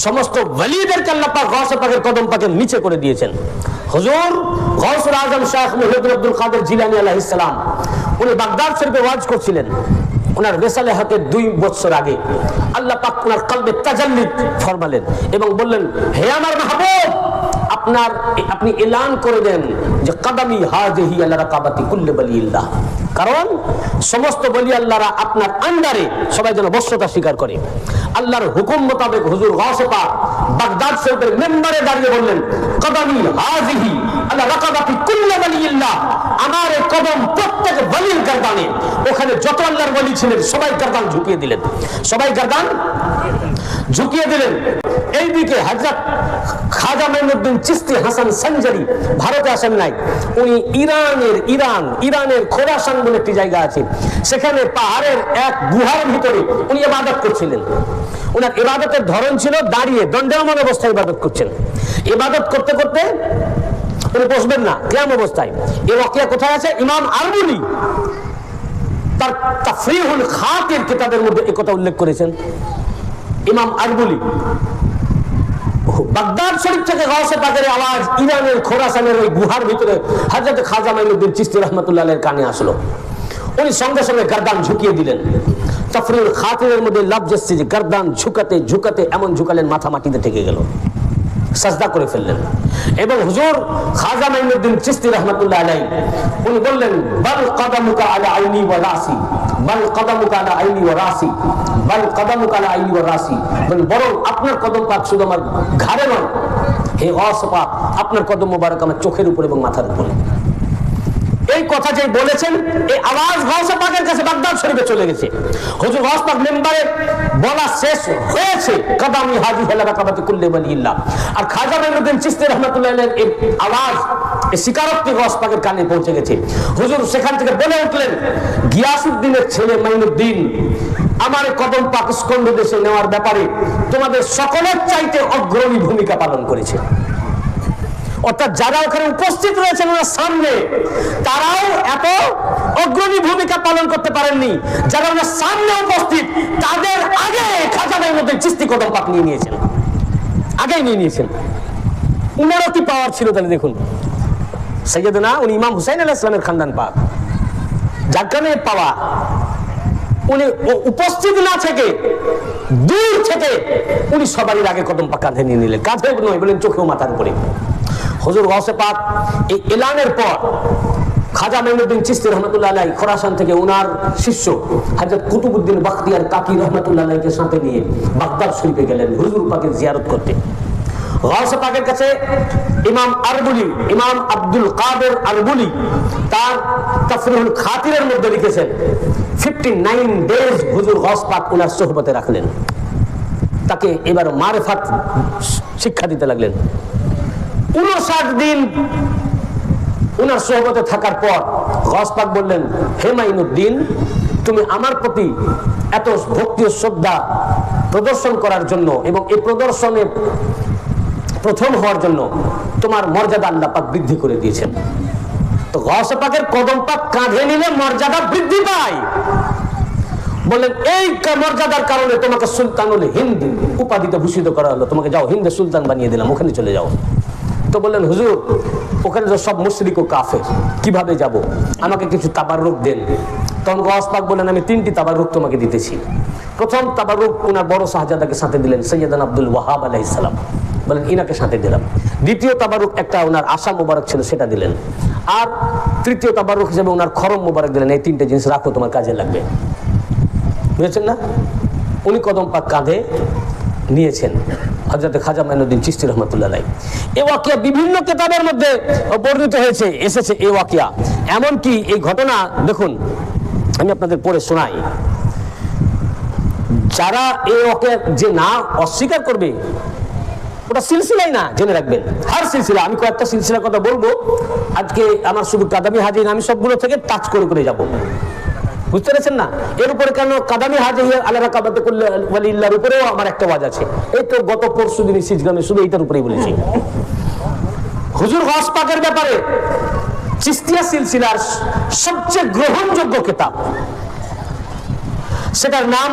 সমস্ত ওয়ালিদেরকে আল্লাহ পাক গাউসে পাকের কদম পাকের নিচে করে দিয়েছেন। হুজুর গাউসুল আজম শাহ মুহিউদ্দিন আব্দুল কাদের জিলানী আলাইহিস সালাম উনি বাগদাদ শরীফে ওয়াজ করছিলেন। ওনার রেসালে হাতে 2 বছর আগে আল্লাহ পাক ওনার কলবে তাজাল্লি ফরমালেন এবং বললেন, হে আমার মাহবুব, আপনি এলান করে দেন যে কদমি হাজিহি আলা রাকাবাতি কুল্লি ওয়ালিল্লাহ, কারণ সমস্ত ওলি আল্লাহরা আপনার আন্ডারে সবাই যেন বশ্যতা স্বীকার করে। আল্লাহর হুকুম মোতাবেক হুজুর গাউসে পাক বাগদাদ শরীফের মেম্বারে দাঁড়িয়ে বললেন, কদমি হাজিহি আলা রাকাবাতি কুল্লি ওয়ালিল্লাহ, আমার এই কদম প্রত্যেক ওলির গর্দানে। ওখানে যত আল্লাহর ওলি ছিলেন সবাই গর্দান ঝুঁকিয়ে দিলেন, সবাই গর্দান ঝুঁকিয়ে দিলেন। এইদিকে হযরত খাজা মাইনুদ্দিন চিশতি হাসান সঞ্জারি ভারতে আসেন নাই, উনি ইরানের খোরাসান বলে একটি জায়গা আছে, সেখানে পাহাড়ের এক গুহার ভিতরে উনি ইবাদত করছিলেন। ওনার ইবাদতের ধরন ছিল দাঁড়িয়ে দণ্ডায়মান অবস্থায় ইবাদত করছেন। ইবাদত করতে করতে উনি বসবেন না, কিয়াম অবস্থায়। এই ওয়াকিয়া কোথায় আছে? ইমাম আরবুলি তার তাফরিহুল খাতির কিতাবের মধ্যে এই কথা উল্লেখ করেছেন। ইমাম আরবুলি বাগদাদ শরীফ থেকে গাউসে পাকের আওয়াজ ইরানের খোরাসানের ওই গুহার ভিতরে হযরত খাজা মাইনুদ্দিন চিশতি রাহমাতুল্লাহ আলাইহির কানে আসলো। উনি সঙ্গে সঙ্গে গর্দান ঝুঁকিয়ে দিলেন। তাফরিহুল খাতিরের মধ্যে লফজ এসেছে যে গর্দান ঝুঁকাতে ঝুঁকাতে এমন ঝুঁকালেন মাথা মাটিতে ঠেকে গেল, সাজদা করে ফেললেন। এবং হুজুর খাজা মাইনুদ্দিন চিশতি রাহমাতুল্লাহ আলাইহি উনি বললেন, বাল কদমুকা আলা আইনি ওয়া রাসি, বাল কদমুকা আলা আইনি ওয়া রাসি, বাল কদমুকা আলা আইনি ওয়া রাসি, বরং আপনার কদম পাক শুধু আমার ঘাড়ে নয়, হে গাউসে পাক, আপনার কদম মোবারক আমার চোখের উপর এবং মাথার উপরে। এই কথা যে বলেছেন, এই আওয়াজ গাউসে পাকের কাছে বাগদাদ শরীফে চলে গেছে। হুজুর গাউস পাক মেম্বারে বলা শেষ হয়েছে, কদমি হাজিহি আলা রাকাবাতি কুল্লি ওয়ালিল্লাহ, আর খাজা মাইনুদ্দিন চিশতি রাহমাতুল্লাহ আলাইহির এই আওয়াজ, এই স্বীকারোক্তি গাউস পাকের কানে পৌঁছে গেছে। হুজুর সেখান থেকে বলে উঠলেন, গিয়াসউদ্দিনের ছেলে মাইনুদ্দিন, আমার কদম পাক স্কন্দ দেশে নেওয়ার ব্যাপারে তোমাদের সকলের চাইতে অগ্রণী ভূমিকা পালন করেছে। অর্থাৎ যারা ওখানে উপস্থিত রয়েছেন ওনার সামনে, তারাও এত অগ্রণী ভূমিকা পালন করতে পারেননি। যারা ওনার সামনে উপস্থিত, তাদের আগে খাজা মাইনুদ্দিন চিশতি কদম পাক নিয়ে নিয়েছেন, আগেই নিয়ে নিয়েছেন। উনারও কি পাওয়ার ছিল তাহলে দেখুন। সৈয়দনা উনি ইমাম হুসাইন আলাইহিস সালামের খানদান পাক, যার কারণে পাওয়া। উনি উপস্থিত না থেকে দূর থেকে উনি সবারই আগে কদম পাক কাঁধে নিয়ে নিলেন, কাঁধে নয় বলেন, চোখেও মাথার উপরে। হুজুর গাউসে পাক এই এলানের পর খাজা মাইনুদ্দিন চিশতি রহমাতুল্লাহ আলাইহি খোরাসান থেকে উনার শিষ্য হযরত কুতুবউদ্দিন বখতিয়ার কাকি রহমাতুল্লাহ আলাইহিকে সাথে নিয়ে বাগদাদ শরীফে গেলেন হুজুর পাকের জিয়ারত করতে। গাউসে পাকের কাছে ইমাম আরবুলি, ইমাম আব্দুল কাদের আরবুলি তার তাফরিহুল খাতিরের মধ্যে লিখেছেন, 59 ডেজ হুজুর গাউস পাক উনার সোহবতে রাখলেন, তাকে এবার মারিফাত শিক্ষা দিতে লাগলেন। 59 দিন উনার সোহবতে থাকার পর গাউস পাক বললেন, হে মাইনুদ্দিন, তুমি আমার প্রতি এত ভক্তি ও শ্রদ্ধা প্রদর্শন করার জন্য এবং এই প্রদর্শনে প্রথম হওয়ার জন্য তোমার মর্যাদা আল্লাহ পাক বৃদ্ধি করে দিয়েছেন। তো গাউসে পাকের কদম পাক কাঁধে নিলে মর্যাদা বৃদ্ধি পায়। বললেন, এই মর্যাদার কারণে তোমাকে সুলতানুল হিন্দ উপাধিতে ভূষিত করা হলো, তোমাকে যাও হিন্দের সুলতান বানিয়ে দিলাম, ওখানে চলে যাও। তো বললেন, হুজুর ওখানে তো সব মুশরিক ও কাফের, কিভাবে যাব? আমাকে কিছু তাবাররুক দেন। তখন গাউস পাক বললেন, আমি 3টি তাবাররুক তোমাকে দিতেছি। প্রথম তাবাররুক ওনার বড় শাহজাদাকে সাথে দিলেন, সৈয়দানা আব্দুল ওয়াহাব আলাইহিস সালাম, বলেন ইনাকে সাথে দিলাম। দ্বিতীয় তাবাররুক একটা ওনার আশা মোবারক ছিল, সেটা দিলেন। আর তৃতীয় তাবাররুক হিসেবে ওনার খরম মোবারক দিলেন, এই 3টে জিনিস রাখো, তোমার কাজে লাগবে। বুঝেছেন না? উনি কদম পাক কাঁধে নিয়েছেন হযরত খাজা মাইনুদ্দিন চিশতি রহমাতুল্লাহ আলাইহি। এই ওয়াকিয়া বিভিন্ন কিতাবের মধ্যে বর্ণিত হয়েছে, এসেছে এই ওয়াকিয়া। এমনকি এই ঘটনা দেখুন, আমি আপনাদের পড়ে শোনাই। যারা এই ওয়াকিয়া যে না অস্বীকার করবে, ওটা সিলসিলাই না, জেনে রাখবেন। হার সিলসিলা, আমি কয়েকটা সিলসিলার কথা বলবো আজকে, আমার শুধু কাদামি হাজির, আমি সবগুলো থেকে টাচ করে করে যাব। বুঝতে পেরেছেন না? এর উপরে কেন কাদামি হাজির আলা রাকাবাতি কুল্লি ওয়ালিল্লাহর উপরেও আমার একটা ওয়াজ আছে। এই তো গত পরশু দিন সিজগামে শুধু এইটার উপরেই বলেছি। হুজুর গাউস পাকের ব্যাপারে চিশতিয়া সিলসিলার সবচেয়ে গ্রহণযোগ্য কিতাব, সেটার নাম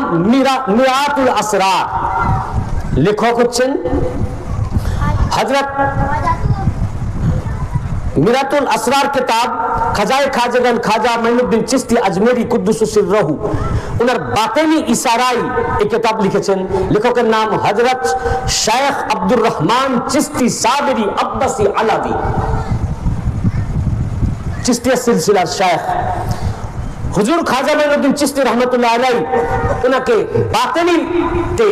মিরাতুল আসরার। লেখক হচ্ছেন হযরত মিরাতুল আসরার কিতাব খাজায়ে খাজাগান খাজা মাইনুদ্দিন চিশতি আজমেরি কুদ্দুসু সিররহু, ওনার বাতেনি ইশারায় এই কিতাব লিখেছেন। লেখকের নাম হযরত শেখ আব্দুর রহমান চিশতি সাবরি আব্বাসি আলাবি, চিশতিয়া সিলসিলার শেখ। হুজুর খাজা মাইনুদ্দিন চিশতি রহমাতুল্লাহ আলাইহি ওনাকে বাতেনিতে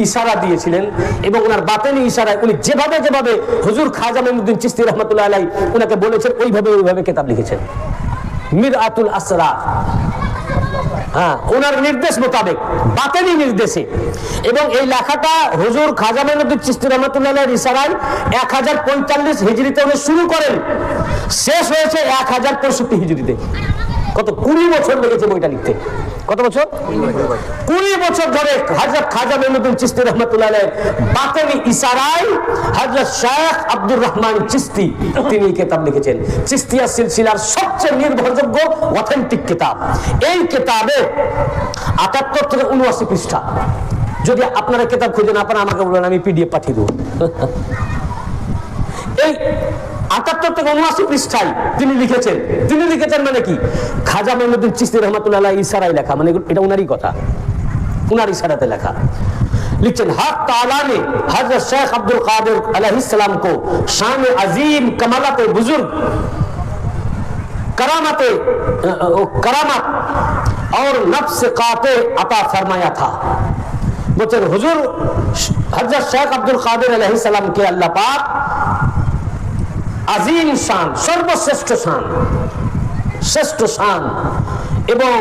ইশারা দিয়েছিলেন এবং ওনার বাতেনি ইশারায় উনি যেভাবে যেভাবে হুজুর খাজা মাইনুদ্দিন চিশতি রহমাতুল্লাহ আলাইহি ওনাকে বলেছেন ওইভাবে কিতাব লিখেছেন মিরআতুল আসরার। হ্যাঁ, ওনার নির্দেশ মোতাবেক, বাতেনি নির্দেশে। এবং এই লেখাটা হুজুর খাজা মাইনুদ্দিন চিশতি রহমাতুল্লাহ আলাইহির ইশারায় 1045 হিজরিতে উনি শুরু করেন, শেষ হয়েছে 1065 হিজরিতে। কত 20 বছর লেগেছে বইটা লিখতে। কত বছর? 20 বছর ধরে হযরত খাজা মাইনুদ্দিন চিশতি রাহমাতুল্লাহ আলাইহি বাতেনি ইশারায় হযরত শেখ আব্দুর রহমান চিশতি তিনি কিতাব লিখেছেন। চিশতিয়া সিলসিলার সবচেয়ে নির্ভরযোগ্য অথেন্টিক কিতাব। এই কিতাবে 78 থেকে 79 পৃষ্ঠা। যদি আপনারা কিতাব খুঁজে না পান আমাকে বলবেন, আমি পিডিএফ পাঠিয়ে দেব। এই 78 থেকে 79 পৃষ্ঠায় তিনি লিখেছেন মানে কি? খাজা মাইনুদ্দিন চিশতি রহমাতুল্লাহ আলাইহি ইশারায় লেখা, মানে এটা উনারই কথা, উনার ইশারাতে লেখা। लिखते हक ताला ने हजरत शेख अब्दुल कादिर अलैहिस्सलाम को शान अजीम कमालत बुजुर्ग करामत और नफ्स काते अता फरमाया था। बोलते हुजूर हजरत शेख अब्दुल कादिर अलैहिस्सलाम के अल्लाह पाक अजीम शान, सर्वश्रेष्ठ शान, শ্রেষ্ঠ শান এবং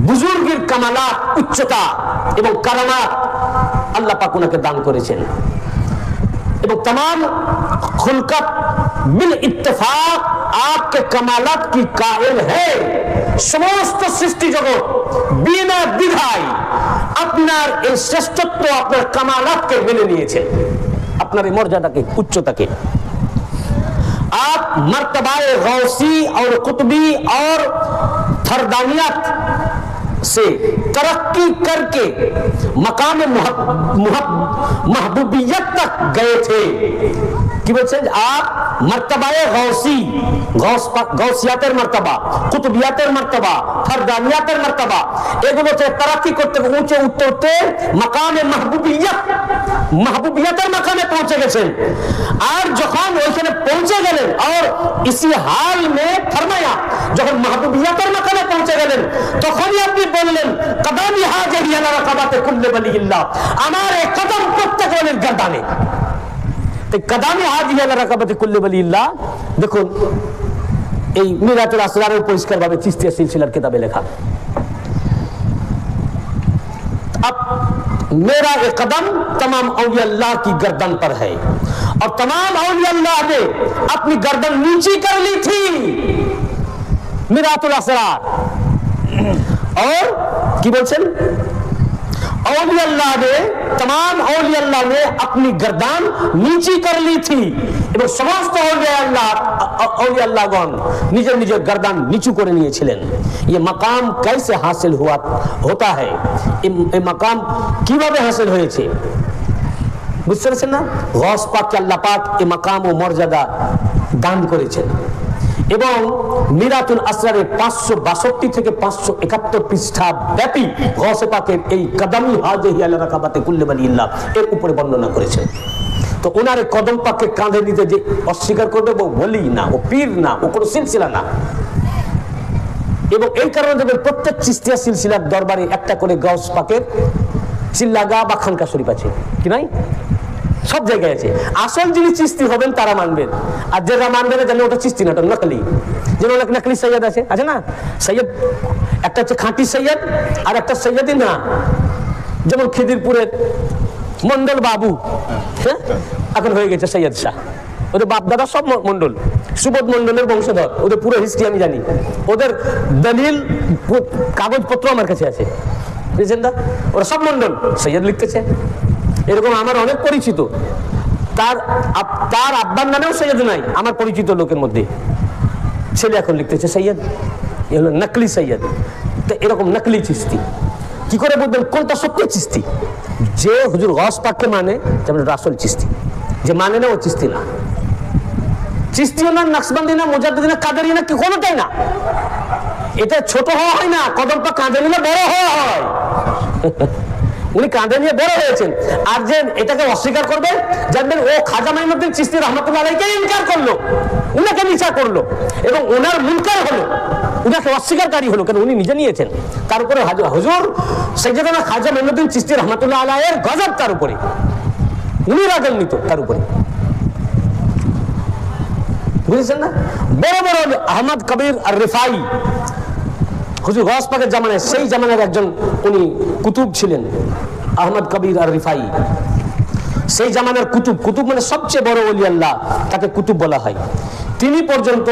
বুজুর্গের কামালাত, উচ্চতা এবং কারামাত আল্লাহ পাক ওনাকে দান করেছেন। এবং तमाम खुलकत बिल इत्तेफाक आपके कमालात की कायल है। সমস্ত সৃষ্টি জগৎ বিনা দ্বিধায় আপনার এই শ্রেষ্ঠত্ব, আপনার কামালাতকে মেনে নিয়েছে, আপনার এই মর্যাদাকে, উচ্চতাকে। आप मर्तबाए गौसी और कुतबी और फरदानियत से तरक्की करके मकाम महबूबियत तक गए थे। কি বলছেন? आप मर्तबाए गौसी, गौसियातेর মর্তবা, কুতুবিয়াতের মর্তবা, ফরদানিয়াতের মর্তবা, এগুলোতে তারাক্কি করতে উঠতে উঠতে মাকামে মাহবুবিয়াতের মাকামে পৌঁছে গেছেন। আর যখন ওইখানে পৌঁছে গেলেন আর ইসি হাল মে ফরমায়া, যখন মাহবুবিয়াতের মাকামে পৌঁছে গেলেন তখনই আপনি বললেন কদমি হাজিহি আলা রাকাবাতে কুল্লি ওয়ালিল্লাহ, আমার এই কদম প্রত্যেক ওলির গর্দানে। কদমি হাজিহি আলা রাকাবাতে কুল্লি ওয়ালিল্লাহ, দেখুন এই মিরাতুল আসরারের পরিষ্কারভাবে চিশতিয়া সিলসিলার কিতাবে লেখা। अब मेरा ये कदम तमाम औलिया अल्लाह की गर्दन पर है और तमाम औलिया अल्लाह ने अपनी गर्दन नीची कर ली थी। मिरातुल असरार और की बोलছেন औलिया अल्लाह ने, तमाम औलिया अल्लाह ने अपनी गर्दन नीची कर ली थी এবং সমস্ত औलिया अल्लाहगण নিজের নিজের गर्दन নিচু করে নিয়েছিলেন। ये मकाम कैसे हासिल होता है, ये मकाम কিভাবে হাসিল হয়েছে বুঝতে পারছেন না? গৌস পাক আল্লাহ পাক এই মাকাম ও মর্যাদা দান করেছেন। এবং মিরাতুল আসরারের 562 থেকে 571 পৃষ্ঠা ব্যাপী গৌস পাকের এই কদমি হাজিহি আলা রাকাবাতে কুল্লি ওয়ালিল্লাহ এর উপরে বর্ণনা করেছেন। তো ওনার কদম পাককে কাঁধে নিতে যে অস্বীকার করবে ও ওলি না, ও পীর না, ও কোনো সিলসিলা না। এবং এই কারণে দেখবেন প্রত্যেক চিশতিয়া সিলসিলার দরবারে একটা করে গৌস পাকের চিল্লাগা বা খানকা শরীফ আছে, কি নাই? সব জায়গায় আছে। আসল যিনি চিশতি হবেন তারা মানবেন, আর যারা মানবে না জানেন ওটা চিশতি না, ওটা নকলি। যেমন অনেক নকলি সৈয়দ আছে না? সৈয়দ একটা হচ্ছে খাঁটি সৈয়দ আর একটা সৈয়দই না। যেমন খিদিরপুরের মন্ডল বাবু, হ্যাঁ, এখন হয়ে গেছে সৈয়দ শাহ। ওদের বাপ দাদা সব মন্ডল, সুবোধ মন্ডলের বংশধর। ওদের পুরো হিস্ট্রি আমি জানি, ওদের দলিল কাগজপত্র আমার কাছে আছে, বুঝছেন না? ওরা সব মন্ডল সৈয়দ লিখতেছে। এরকম আমার অনেক পরিচিত, তার আব্বার নামেও সৈয়দ নাই আমার পরিচিত লোকের মধ্যে। ছেলে এখন লিখতেছে সৈয়দ, এ হলো নকলি সৈয়দ। তো এরকম নকলি চিশতি কি করে বুঝবেন কোনটা সত্যি চিশতি? যে হুজুর গস পাককে মানে যেমন রাসুল চিস্তি, যে মানে না ও চিস্তি না, চিস্তিও না, নাকশবন্দি না, মুজাদ্দিদি না, কাদেরি না, কি কোনোটাই না। এটা ছোট হওয়া হয় না, কদম পাক কাঁধে নিলে বড় হওয়া হয়। উনি কাঁধে নিয়ে বড় হয়েছেন। আর যে এটাকে অস্বীকার করবে, জানবেন ও খাজা মাইনুদ্দিন চিশতি রহমাতুল্লাহ আলাইহি ইনকার করলো, উনাকে নিচা করলো এবং ওনার মুনকার হলো, উনাকে অস্বীকারকারী হলো, কারণ উনি নিজে নিয়েছেন। তার উপরে হুজুর সাইয়েদনা খাজা মাইনুদ্দিন চিশতি রহমাতুল্লাহ আলাইহির গজব তার উপরে, উনি রাগান্বিত তার উপরে, বুঝেছেন না? বড় বড় আহমদ কবির আর রিফাই হুজুর গস পাকের জামানায়, সেই জামানার একজন উনি কুতুব ছিলেন, আহমদ কবির আর রিফাই, সেই জামানার কুতুব। কুতুব মানে সবচেয়ে বড় ওলি আল্লাহ, তাকে কুতুব বলা হয়। তিনি পর্যন্ত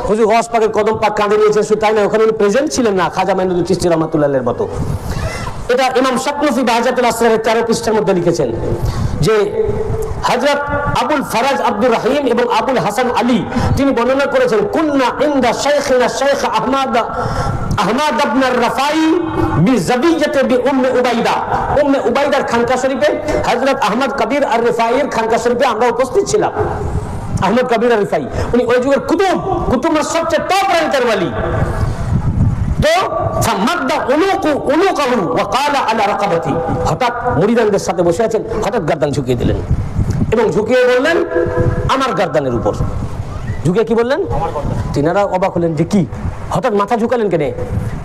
হুজুর গস পাকের কদম পাক কাঁধে নিয়েছেন, শুধু তাই না, ওখানে উনি প্রেজেন্ট ছিলেন না, খাজা মাইনুদ্দিন চিশতি রহমাতুল্লাহের মতো। এটা ইমাম শাতনুফি বাহাজাতুল আসরারের 13 পৃষ্ঠার মধ্যে লিখেছেন যে হযরত আবুল ফরাজ আব্দুর রহিম এবং আবুল হাসান আলী তিনি বর্ণনা করেছেন, কুন্না ইনদা শাইখিনা শাইখ আহমদ ইবনে রাফাই বিজাবিয়াতে বিউম্মে উবাইদা, উম্মে উবাইদার খানকা শরীফে হযরত আহমদ কবির আর রিফাইয়ের খানকা শরীফে আমরা উপস্থিত ছিলাম। আহমদ কবির আর রিফাই উনি ওই যুগের কুতুব, কুতুবের সবচেয়ে টপ র্যাঙ্কের ওয়ালি। তো ফামাদ্দা উনুকাহু ওয়া ক্বালা আলা রাকাবাতি, হঠাৎ মুরিদানদের সাথে বসে আছেন, হঠাৎ গর্দান ঝুঁকিয়ে দিলেন এবং ঝুঁকিয়ে বললেন আমার গর্দানের উপর। ঝুঁকিয়ে কি বললেন? তিনারা অবাক হলেন যে কি, হঠাৎ মাথা ঝুঁকালেন কেন?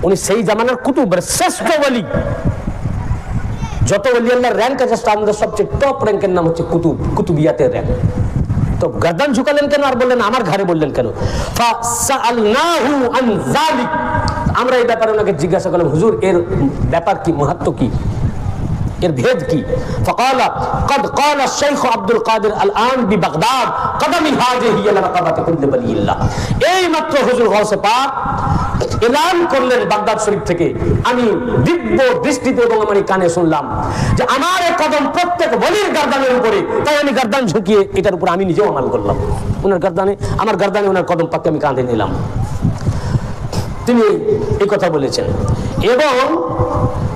উনি সেই জামানার কুতুব, শ্রেষ্ঠ ওয়ালি। যত ওলি আল্লাহর র্যাঙ্ক আছে তার মধ্যে সবচেয়ে টপ র্যাঙ্কের নাম হচ্ছে কুতুব, কুতুবিয়াতের র্যাঙ্ক। তো গর্দান ঝুঁকালেন কেন আর বললেন আমার ঘরে বললেন কেন? ফাসালনাহু আন যালিক, আমরা এই ব্যাপারে ওনাকে জিজ্ঞাসা করলাম, হুজুর এর ব্যাপার কি, মাহাত্ম্য কি, এর ভেদ কি? ফাকালা قد قال الشيخ عبد القادر الان ببغداد قدمي هذه هي لرقبه كل ولي الله। এই মাত্র হুজুর গাউসে পাক এলান করলেন বাগদাদ শরীফ থেকে, আমি দিব্য দৃষ্টিতে এবং আমার কানে শুনলাম যে আমার এই কদম প্রত্যেক ওলির গর্দানের উপরে, তাই আমি গর্দান ঝুঁকিয়ে এটার উপর আমি নিজেও আমল করলাম। ওনার গর্দানে, আমার গর্দানে ওনার কদম পাককে আমি কাঁধে নিলাম। তিনি এই কথা বলেছেন। এবং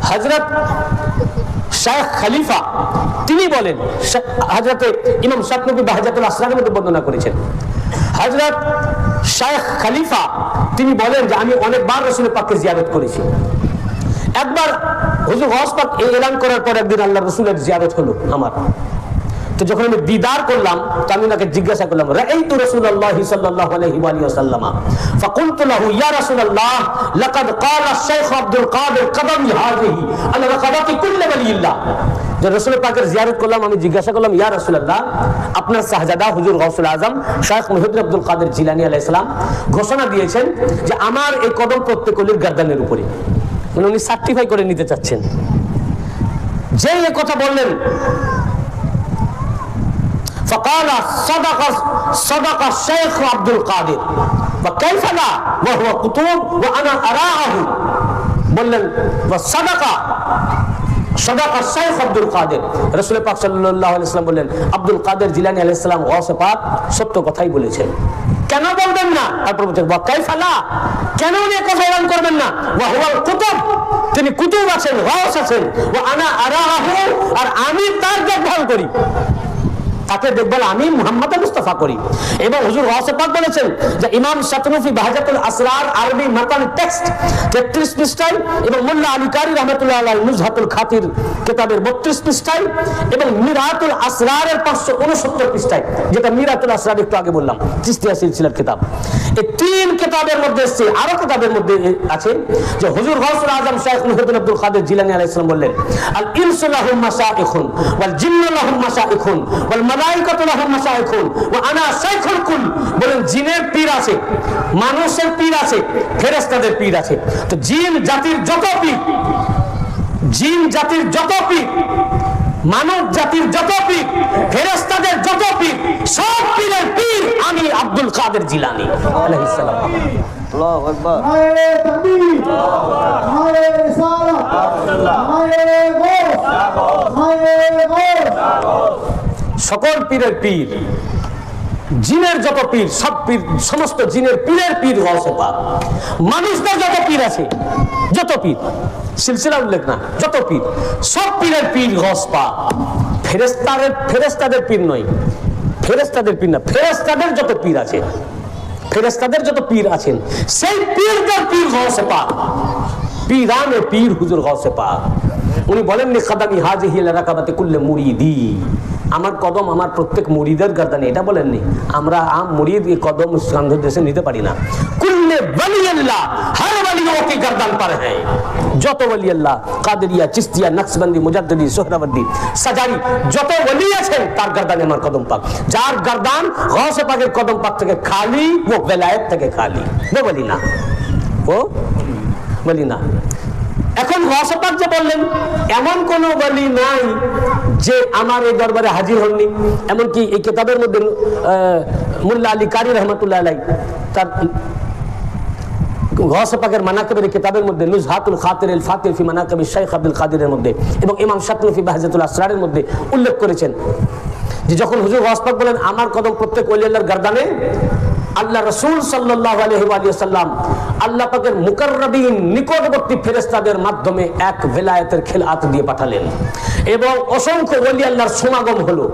হযরত শাইখ খলিফা তিনি বলেন, হযরতে ইমাম শাতনুফি বাহাজাতুল আসরারের মধ্যে বর্ণনা করেছেন, হযরত শাইখ খলিফা তিনি বলেন যে আমি অনেকবার রাসূল পাককে জিয়ারত করেছি। একবার হুজুর গাউস পাক এই এলান করার পর একদিন আল্লাহর রাসূলের জিয়ারত হলো আমার। তো যখন আমি দিদার করলাম তো আমি ওনাকে জিজ্ঞাসা করলাম, রাআইতু রাসূলুল্লাহি সাল্লাল্লাহু আলাইহি ওয়া আলিহি ওয়াসাল্লাম ফাকুলতু লাহু ইয়া রাসূলুল্লাহ লাকাদ ক্বালা শাইখ আব্দুল কাদের কদমি হাযিহি আলা রাকাবাতি কুল্লি ওয়ালিল্লাহ। যে রাসূল পাকের জিয়ারত করলাম, আমি জিজ্ঞাসা করলাম, ইয়া রাসূলুল্লাহ আপনার শাহজাদা হুজুর গাউসুল আজম শাইখ মুহিউদ্দিন আব্দুল কাদের জিলানী আলাইহিস সালাম ঘোষণা দিয়েছেন যে আমার এই কদম প্রত্যেক ওলির গর্দানের উপরে, মানে উনি সার্টিফাই করে নিতে চাচ্ছেন। যে এই কথা বললেন, فقال صدق الشيخ عبد القادر وكيف لا وهو قطب وانا اراه, বললেন صدق الشيخ عبد القادر, রাসূল পাক সাল্লাল্লাহু আলাইহি ওয়াসাল্লাম বললেন আব্দুল কাদের জিলানী আলাইহিস সালাম গাউসে পাক সত্য কথাই বলেছেন। কেন বলবেন না? তারপর বলছেন ওয়া কাইফা লা, কেন উনি কথা এলান করবেন না? ওয়া হুয়াল কুতুব, তিনি কুতুব আছেন, গাউস আছেন, ওয়া আনা আরাহু, আর আমি তার দেখভাল করি, তাকে দেখভাল আমি মুহাম্মদ মুস্তাফা করি। এবং হুজুর গাউসে পাক বলেছেন যে ইমাম শাতনুফি বাহাজাতুল আসরার আরবি মাতান টেক্সট 33 পৃষ্ঠায় এবং মোল্লা আলী কারি রাহমাতুল্লাহ আলাইহি নুজহাতুল খাতির কিতাবের 32 পৃষ্ঠায় এবং মিরাতুল আসরারের 569 পৃষ্ঠায়, যেটা মিরাতুল আসরার একটু আগে বললাম চিশতিয়া সিলসিলার কিতাব, এই তিন কিতাবের মধ্যে আছে, আরো কিতাবের মধ্যে আছে যে হুজুর গাউসুল আজম শাইখ মুহিউদ্দিন আব্দুল কাদের জিলানী আলাইহিস সালাম বললেন আল ইনসু লাহুম মাশাইখুন ওয়াল জিন্নু লাহুম মাশাইখুন ওয়াল মালাইকাতু লাহুম মাশাইখুন ওয়া আনা শাইখুল কুল, বলেন জিনের পীর আছে, মানুষের পীর আছে, ফেরেশতাদের পীর আছে। তো জিন জাতির যত পীর, জিন জাতির যত পীর, মানব জাতির যত পীর, ফেরেশতাদের যত পীর, সব পীরের পীর আমি আব্দুল কাদের জিলানী আলাইহিস সালাম। আল্লাহু আকবার। নারে তাকবীর, নারে রিসালাত, নারে গাউস, নারে গাউস। সকল পীরের পীর জিনের যত পীর, সব পীর, সমস্ত জিনের পীরের পীর গৌসে পাক। মানুষদের যত পীর আছে, যত পীর, সিলসিলা উল্লেখ না, যত পীর, সব পীরের পীর গৌস পাক। ফেরেশতাদের পীর নয়, ফেরেশতাদের পীর না, ফেরেশতাদের যত পীর আছে, ফেরেশতাদের যত পীর আছেন, সেই পীরদের পীর গৌসে পাক, পীরানে পীর হুজুর গৌসে পাক। উনি বলেননি কাদামি হাজিহি লা রাকাবাতি কুল্লি মুরিদি, আমার কদম আমার প্রত্যেক মুরিদের গর্দানে, এটা বলেননি। আমরা আম মুরিদ এই কদম কাঁধে দেশে নিতে পারি না। কুল্লে ওয়ালিয়াল্লাহ, হর ওয়ালিयों की गर्दन पर है। যত ওয়ালি আল্লাহ, কাদেরিয়া, চিশতিয়া, নকশবন্দি, মুজাদ্দিদি, সোহরাওয়ার্দী, সাজারি, যত ওয়ালি আছেন তার গর্দানে আমার কদম পাক। যার গর্দান গৌসে পাকের কদম পাক থেকে খালি, ও বেলায়েত থেকে খালি, ও ওয়ালি না, ও ওয়ালি না। এখন গৌসে পাক যে বললেন, এমন কোন ওয়ালি নাই যে আমার এই দরবারে হাজির হননি। এমনকি এই কিতাবের মধ্যে মোল্লা আলী কারি রহমতুল্লাহ আলাইহি তার গৌসে পাকের মানাকিবের কিতাবের মধ্যে নুজহাতুল খাতির আল ফাতির ফি মানাকিব শাইখ আব্দুল কাদিরের মধ্যে এবং ইমাম শাতনূ ফি বাহজাতুল আসরারের মধ্যে উল্লেখ করেছেন যে যখন হুজুর গৌস পাক বলেন আমার কদম প্রত্যেক ওলি আল্লাহর গর্দানে, আল্লাহ রাসূল সাল্লাল্লাহু আলাইহি ওয়া সাল্লাম আল্লাহ পাকের মুকাররাবিন নিকটবর্তী ফেরেশতাদের মাধ্যমে এক ভেলায়েতের খেলাত দিয়ে পাঠালেন এবং অসংখ্য ওলি আল্লাহর সমাগম হলো,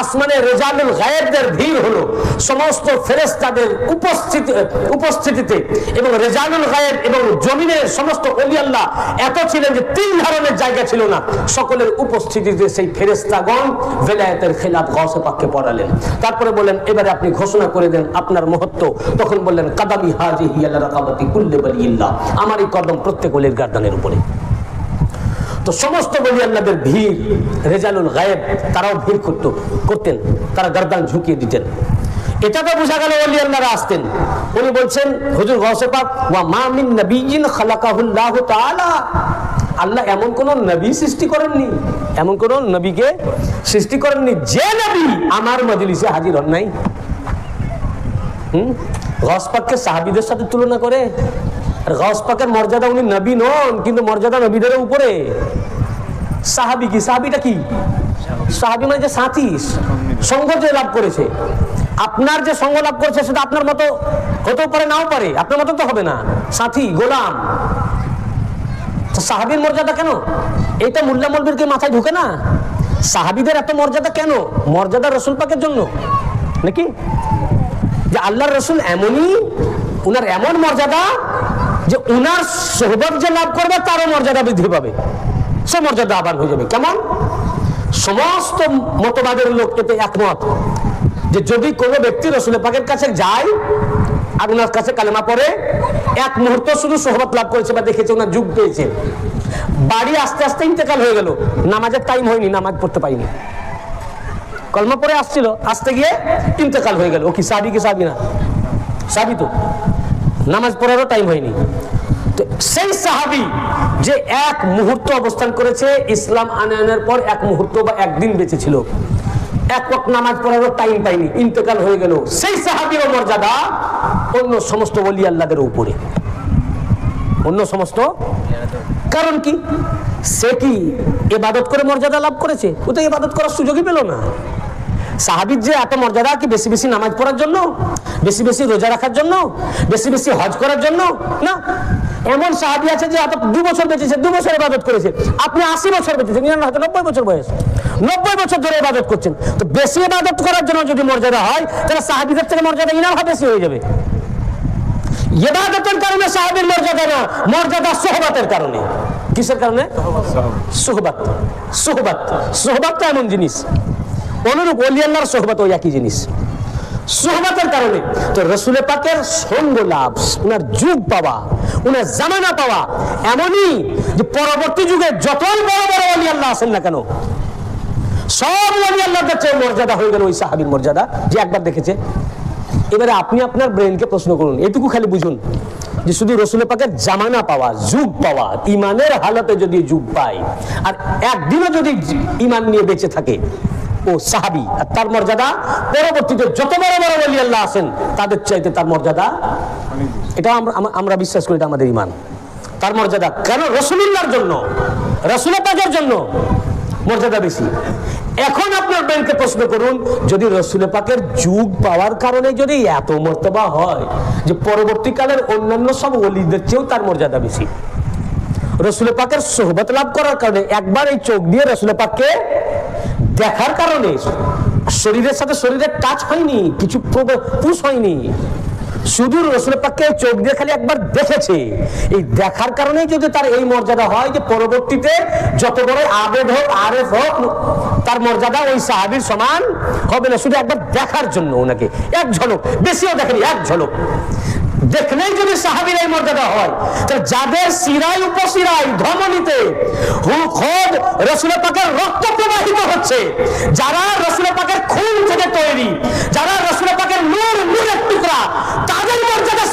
আসমানে রিজালুল গায়বদের ভিড় হলো, সমস্ত ফেরেশতাদের উপস্থিতিতে এবং রিজালুল গায়ব এবং জমিনের সমস্ত ওলি আল্লাহ এত ছিলেন যে তিন ধরনের জায়গা ছিল না, সকলের উপস্থিতিতে সেই ফেরেশতাগণ ভেলায়েতের খেলাত গৌসে পাককে পড়ালেন। তারপরে বলেন এবারে আপনি ঘোষণা করে দেন আপনার মহত্ব। তখন বললেন কাদামি হাজিহি আলা রাকাবাতি কুল্লি ওয়ালিল্লাহ, আমার এই কদম প্রত্যেক ওলির গর্দানের উপরে। তো সমস্ত ওলি আল্লাহদের ভিড়, রিজালুল গায়ব তারাও ভিড় করতেন, তারা গর্দান ঝুঁকিয়ে দিতেন। এটা তো বোঝা গেল ওলি আল্লাহরা আসতেন। উনি বলছেন হুজুর গৌসে পাক, ওয়া মা মিন নাবিয়্যিন খালাকাহুল্লাহু তাআলা, আল্লাহ এমন কোন নবী সৃষ্টি করেননি, এমন কোন নবীকে সৃষ্টি করেননি যে নবী আমার মজলিসে হাজির হন নাই। গৌস পাককে সাহাবীদের সাথে তুলনা করে, আর গৌস পাকের মর্যাদা, উনি নবী নন কিন্তু মর্যাদা নবীদের উপরে। সাহাবী কি? সাহাবীটা কি? সাহাবী মানে যে সাথী, সঙ্গ যে লাভ করেছে। আপনার যে সঙ্গ লাভ করেছে সেটা আপনার মতো হতেও পারে, নাও পারে, আপনার মতো তো হবে না, সাথী, গোলাম। সাহাবীর মর্যাদা কেন? এইটা মোল্লা মৌলবীর কি মাথায় ঢুকে না? সাহাবীদের এত মর্যাদা কেন? মর্যাদা রাসূল পাকের জন্য নাকি? যে আল্লাহর রাসূল এমনই, উনার এমন মর্যাদা যে উনার সোহবত যে লাভ করবে তারও মর্যাদা বৃদ্ধি পাবে, সে মর্যাদা আবার হয়ে যাবে। কেমন? সমস্ত মতবাদের লোক এতে একমত যে যদি কোনো ব্যক্তি রাসূল পাকের কাছে যায় আর উনার কাছে কালেমা পড়ে, এক মুহূর্ত শুধু সোহবত লাভ করেছে বা দেখেছে, উনার যুগ পেয়েছে, বাড়ি আস্তে আস্তে ইন্তেকাল হয়ে গেল, নামাজের টাইম হয়নি, নামাজ পড়তে পারিনি, কলমা পড়ে আসছিল, আসতে গিয়ে ইন্তেকাল হয়ে গেল। ও কি সাহাবী? কি সাহাবী না? সাহাবী তো, নামাজ পড়ারও টাইম হয়নি। তো সেই সাহাবী যে এক মুহূর্ত অবস্থান করেছে ইসলাম আনয়নের পর, এক মুহূর্ত বা একদিন বেঁচে ছিল, এক ওয়াক্ত নামাজ পড়ারও টাইম পাইনি, ইন্তেকাল হয়ে গেল, সেই সাহাবীর মর্যাদা অন্য সমস্ত ওলি আল্লাহদের উপরে, অন্য সমস্ত। কারণ কি? সে কি ইবাদত করে মর্যাদা লাভ করেছে? ও তো ইবাদত করার সুযোগই পেল না। সাহাবীর যে এত মর্যাদা কি বেশি বেশি নামাজ পড়ার জন্য, বেশি বেশি রোজা রাখার জন্য, বেশি বেশি হজ করার জন্য না। এমন সাহাবী আছে যে 2 বছর বেঁচেছে, 2 বছর ইবাদত করেছে, আপনি 80 বছর বেঁচেছেন, হয়তো 90 বছর বয়স, 90 বছর ধরে ইবাদত করছেন। তো বেশি ইবাদত করার জন্য যদি মর্যাদা হয়, তাহলে সাহাবীদের থেকে মর্যাদা ইনার বেশি হয়ে যাবে। ইবাদতের কারণে সাহাবীর মর্যাদা না, মর্যাদা সোহবতের কারণে। কিসের কারণে? সোহবত। সোহবত, সোহবতটা এমন জিনিস, অনুরূপ ওলি আল্লাহর সোহবত ওই একই জিনিস, সোহবতের কারণে। তো রাসূল পাকের সঙ্গ লাভ, উনার যুগ পাওয়া, উনার জামানা পাওয়া এমনই যে পরবর্তী যুগে যতই বড় বড় ওলি আল্লাহ আছেন না কেন, সব ওলি আল্লাহর কাছে মর্যাদা হয়ে গেল ওই সাহাবীর মর্যাদা যে একবার দেখেছে। এবারে আপনি আপনার ব্রেনকে প্রশ্ন করুন, এটুকু খালি বুঝুন যে শুধু রাসূল পাকের জামানা পাওয়া, যুগ পাওয়া, ইমানের হালতে যদি যুগ পায় আর একদিনও যদি ইমান নিয়ে বেঁচে থাকে ও সাহাবী, আর তার মর্যাদা পরবর্তীতে যত বড় বড় ওলি আল্লাহ আছেন তাদের চাইতে তার মর্যাদা, এটা আমরা বিশ্বাস করি, এটা আমাদের ইমান। তার মর্যাদা কেন? রাসূলুল্লাহর জন্য, রাসূল পাকের জন্য মর্যাদা বেশি। এখন আপনার ব্যাংকে প্রশ্ন করুন, যদি রসুল পাকের যুগ পাওয়ার কারণে যদি এত মর্তবা হয় যে পরবর্তীকালের অন্যান্য সব ওলিদের চেয়েও তার মর্যাদা বেশি, রসুল পাকের সোহবত লাভ করার কারণে, একবার এই চোখ দিয়ে রসুল পাককে দেখার কারণে শরীরের সাথে শরীরের টাচ হয়নি, কিছু পুশ হয়নি, শুধু রসুল পাককে চোখ দিয়ে খালি একবার দেখেছে, এই দেখার কারণে যদি তার এই মর্যাদা হয় যে পরবর্তীতে যত বড় আবেদ হোক আরেফ হোক তার মর্যাদা ওই সাহাবীর সমান হবে না, শুধু একবার দেখার জন্য ওনাকে এক ঝলক, বেশিও দেখেনি, এক ঝলক দেখলেই যদি সাহাবীর এই মর্যাদা হয়, তাহলে যাদের শিরায় উপশিরায় ধমনীতে খোদ রসুল পাকের রক্ত প্রবাহিত হচ্ছে, যারা রসুল পাকের খুন থেকে তৈরি, যারা রসুল পাকের নূরের টুকরা, তাদের মর্যাদা